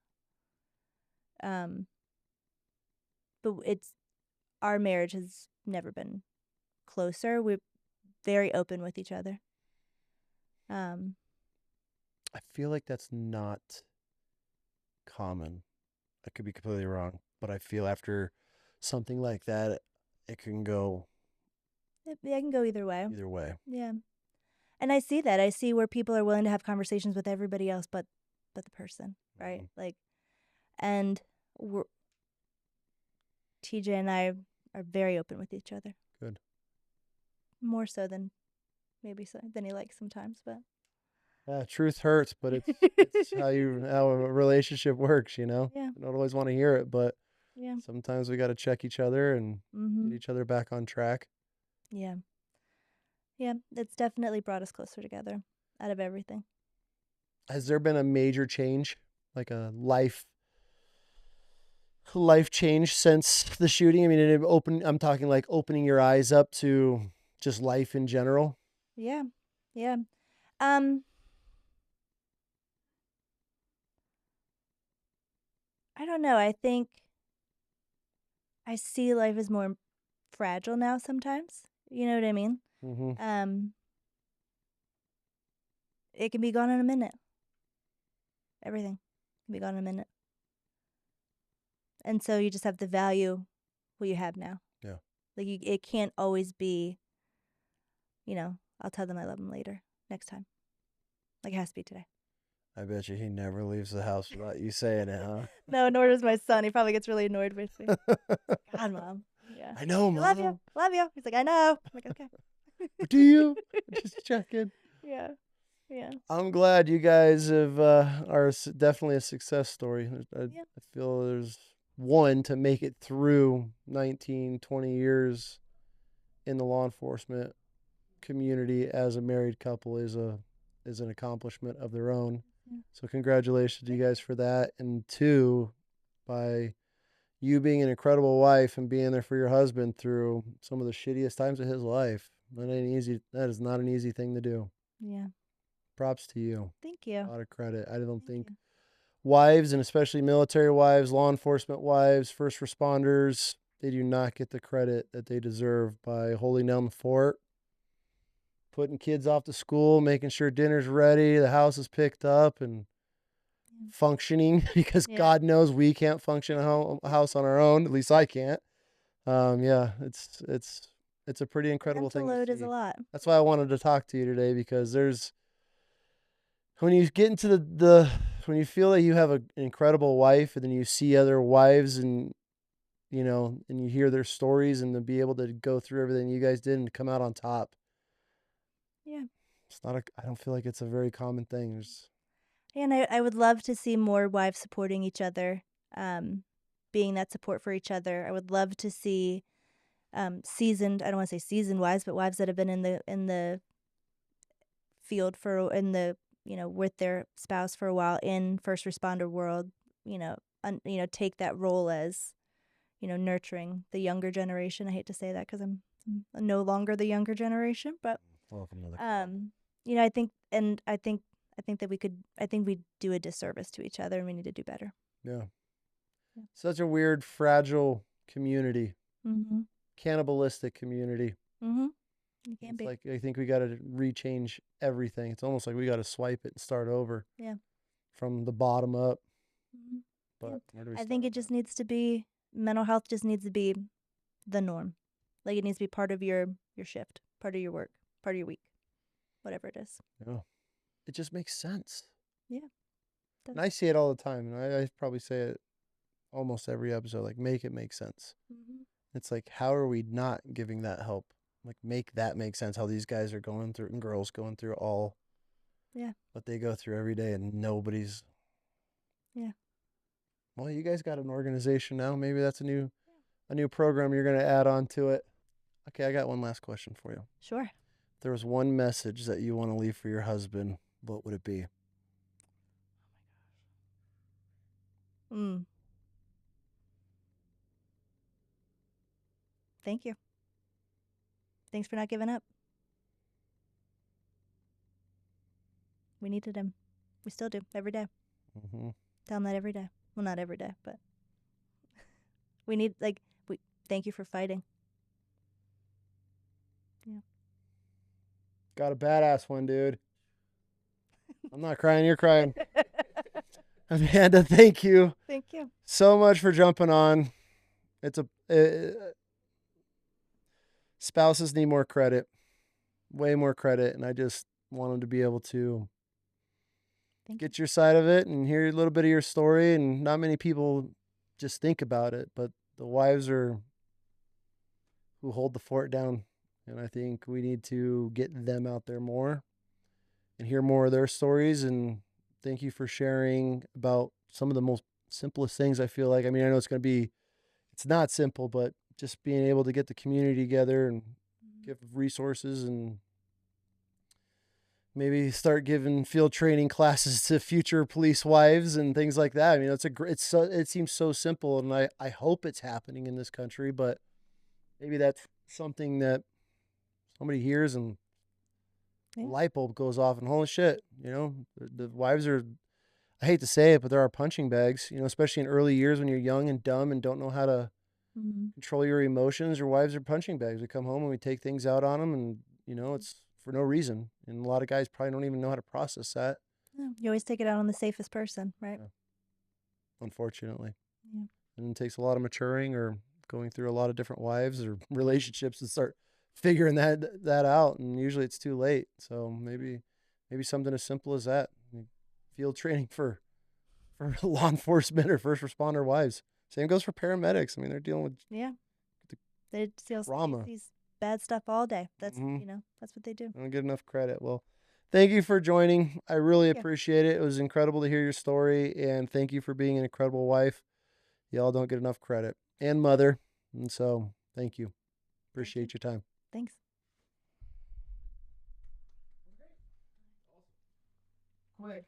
Speaker 2: But our marriage has never been closer. We're very open with each other.
Speaker 1: I feel like that's not common. I could be completely wrong, but I feel after something like that, it can go
Speaker 2: I can go either way.
Speaker 1: either way.
Speaker 2: Yeah. And I see that. I see where people are willing to have conversations with everybody else but the person, right?
Speaker 1: Mhm.
Speaker 2: Like, and we're, TJ and I are very open with each other.
Speaker 1: Good.
Speaker 2: More so than than he likes sometimes, but
Speaker 1: Yeah, truth hurts, but it's how a relationship works, you know?
Speaker 2: yeah.
Speaker 1: You don't always want to hear it, but
Speaker 2: Yeah.
Speaker 1: sometimes we got to check each other and get
Speaker 2: Mhm.
Speaker 1: each other back on track.
Speaker 2: Yeah. Yeah, it's definitely brought us closer together out of everything.
Speaker 1: Has there been a major change, like a life change since the shooting? I mean, I'm talking like opening your eyes up to just life in general.
Speaker 2: Yeah. Yeah. Um I don't know. I think I see life as more fragile now sometimes. You know what I mean?
Speaker 1: Mm-hmm.
Speaker 2: Um it can be gone in a minute. Everything can be gone in a minute. And so you just have to value what you have now.
Speaker 1: Yeah.
Speaker 2: Like it can't always be, I'll tell them I love them later, next time. Like it has to be today.
Speaker 1: I bet you he never leaves the house without you saying it,
Speaker 2: No, nor does my son. He probably gets really annoyed with me.
Speaker 1: huh?
Speaker 2: God, Mom. Yeah.
Speaker 1: I know,
Speaker 2: I love you.
Speaker 1: Mom.
Speaker 2: Love you. He's like, I know. I'm like, okay.
Speaker 1: But do you? Just checking.
Speaker 2: Yeah. Yeah.
Speaker 1: I'm glad you guys are definitely a success story.
Speaker 2: Yeah.
Speaker 1: I feel there's one to make it through 19, 20 years in the law enforcement community as a married couple is an accomplishment of their own.
Speaker 2: Yeah.
Speaker 1: So congratulations to you
Speaker 2: Thank
Speaker 1: guys for that. And two, by you being an incredible wife and being there for your husband through some of the shittiest times of his life. That ain't easy. That is not an easy thing to do.
Speaker 2: you. Yeah.
Speaker 1: Props to you.
Speaker 2: Thank you.
Speaker 1: A lot of credit. I don't
Speaker 2: Thank
Speaker 1: think
Speaker 2: you.
Speaker 1: wives, and especially military wives, law enforcement wives, first responders, they do not get the credit that they deserve by holding down the fort, putting kids off to school, making sure dinner's ready, the house is picked up, and functioning because
Speaker 2: Yeah.
Speaker 1: God knows we can't function a house on our own. At least I can't. Yeah, it's a pretty
Speaker 2: The
Speaker 1: incredible
Speaker 2: mental
Speaker 1: thing to
Speaker 2: load is a
Speaker 1: see.
Speaker 2: lot.
Speaker 1: That's why I wanted to talk to you today, because there's when you get into the when you feel that you have an incredible wife, and then you see other wives, and and you hear their stories, and to be able to go through everything you guys did and come out on top.
Speaker 2: Yeah.
Speaker 1: I don't feel like it's a very common thing.
Speaker 2: And I would love to see more wives supporting each other, being that support for each other. I would love to see seasoned, I don't want to say seasoned wives, but wives that have been in the field with their spouse for a while in first responder world, take that role as, nurturing the younger generation. I hate to say that because I'm no longer the younger generation, but
Speaker 1: Welcome to the
Speaker 2: I think that we do a disservice to each other, and we need to do better.
Speaker 1: Yeah.
Speaker 2: Yeah.
Speaker 1: Such a weird, fragile community.
Speaker 2: Mm-hmm.
Speaker 1: Cannibalistic community.
Speaker 2: Mm-hmm. You can
Speaker 1: It's
Speaker 2: be.
Speaker 1: like, I think we got to rechange everything. It's almost like we got to swipe it and start over.
Speaker 2: Yeah.
Speaker 1: From the bottom up.
Speaker 2: Mm-hmm.
Speaker 1: But
Speaker 2: Yeah.
Speaker 1: where do we
Speaker 2: I
Speaker 1: start
Speaker 2: think
Speaker 1: on
Speaker 2: it just
Speaker 1: that?
Speaker 2: needs to be, mental health just needs to be the norm. Like, it needs to be part of your shift, part of your work, part of your week, whatever it is.
Speaker 1: Yeah. It just makes sense.
Speaker 2: Yeah.
Speaker 1: And I see it all the time. And I probably say it almost every episode, like, make it make sense.
Speaker 2: Mm-hmm.
Speaker 1: It's like, how are we not giving that help? Like, make that make sense, how these guys are going through and girls going through all what they go through every day, and nobody's.
Speaker 2: Yeah.
Speaker 1: Well, you guys got an organization now. Maybe that's a new program you're going to add on to it. Okay, I got one last question for you.
Speaker 2: Sure.
Speaker 1: If there was one message that you want to leave for your husband, what would it be?
Speaker 2: Thank you. Thanks for not giving up. We needed him. We still do every day.
Speaker 1: Mm-hmm.
Speaker 2: Tell him that every day. Well, not every day, but thank you for fighting. Yeah.
Speaker 1: Got a badass one, dude. I'm not crying, you're crying. Amanda, thank you.
Speaker 2: Thank you
Speaker 1: so much for jumping on. Spouses need more credit, way more credit, and I just want them to be able to get your side of it and hear a little bit of your story. And not many people just think about it, but the wives are who hold the fort down, and I think we need to get them out there more and hear more of their stories. And thank you for sharing about some of the most simplest things. I feel like, I mean, I know it's not simple, but just being able to get the community together and give resources and maybe start giving field training classes to future police wives and things like that. I mean, it seems so simple, and I hope it's happening in this country, but maybe that's something that somebody hears and a light bulb goes off and holy shit, the wives are, I hate to say it, but there are punching bags, especially in early years when you're young and dumb and don't know how to control your emotions. Your wives are punching bags. We come home and we take things out on them, and it's for no reason. And a lot of guys probably don't even know how to process that.
Speaker 2: Yeah. You always take it out on the safest person, right?
Speaker 1: Yeah. Unfortunately.
Speaker 2: Yeah.
Speaker 1: And it takes a lot of maturing or going through a lot of different wives or relationships to start figuring that out. And usually it's too late. So maybe something as simple as that. Field training for law enforcement or first responder wives. Same goes for paramedics. I mean, they're dealing with
Speaker 2: they deal
Speaker 1: trauma,
Speaker 2: these bad stuff all day. That's that's what they do.
Speaker 1: I don't get enough credit. Well, thank you for joining. I really appreciate it. It was incredible to hear your story, and thank you for being an incredible wife. Y'all don't get enough credit, and mother. And so, thank you. Appreciate your time.
Speaker 2: Thanks.
Speaker 1: Quick.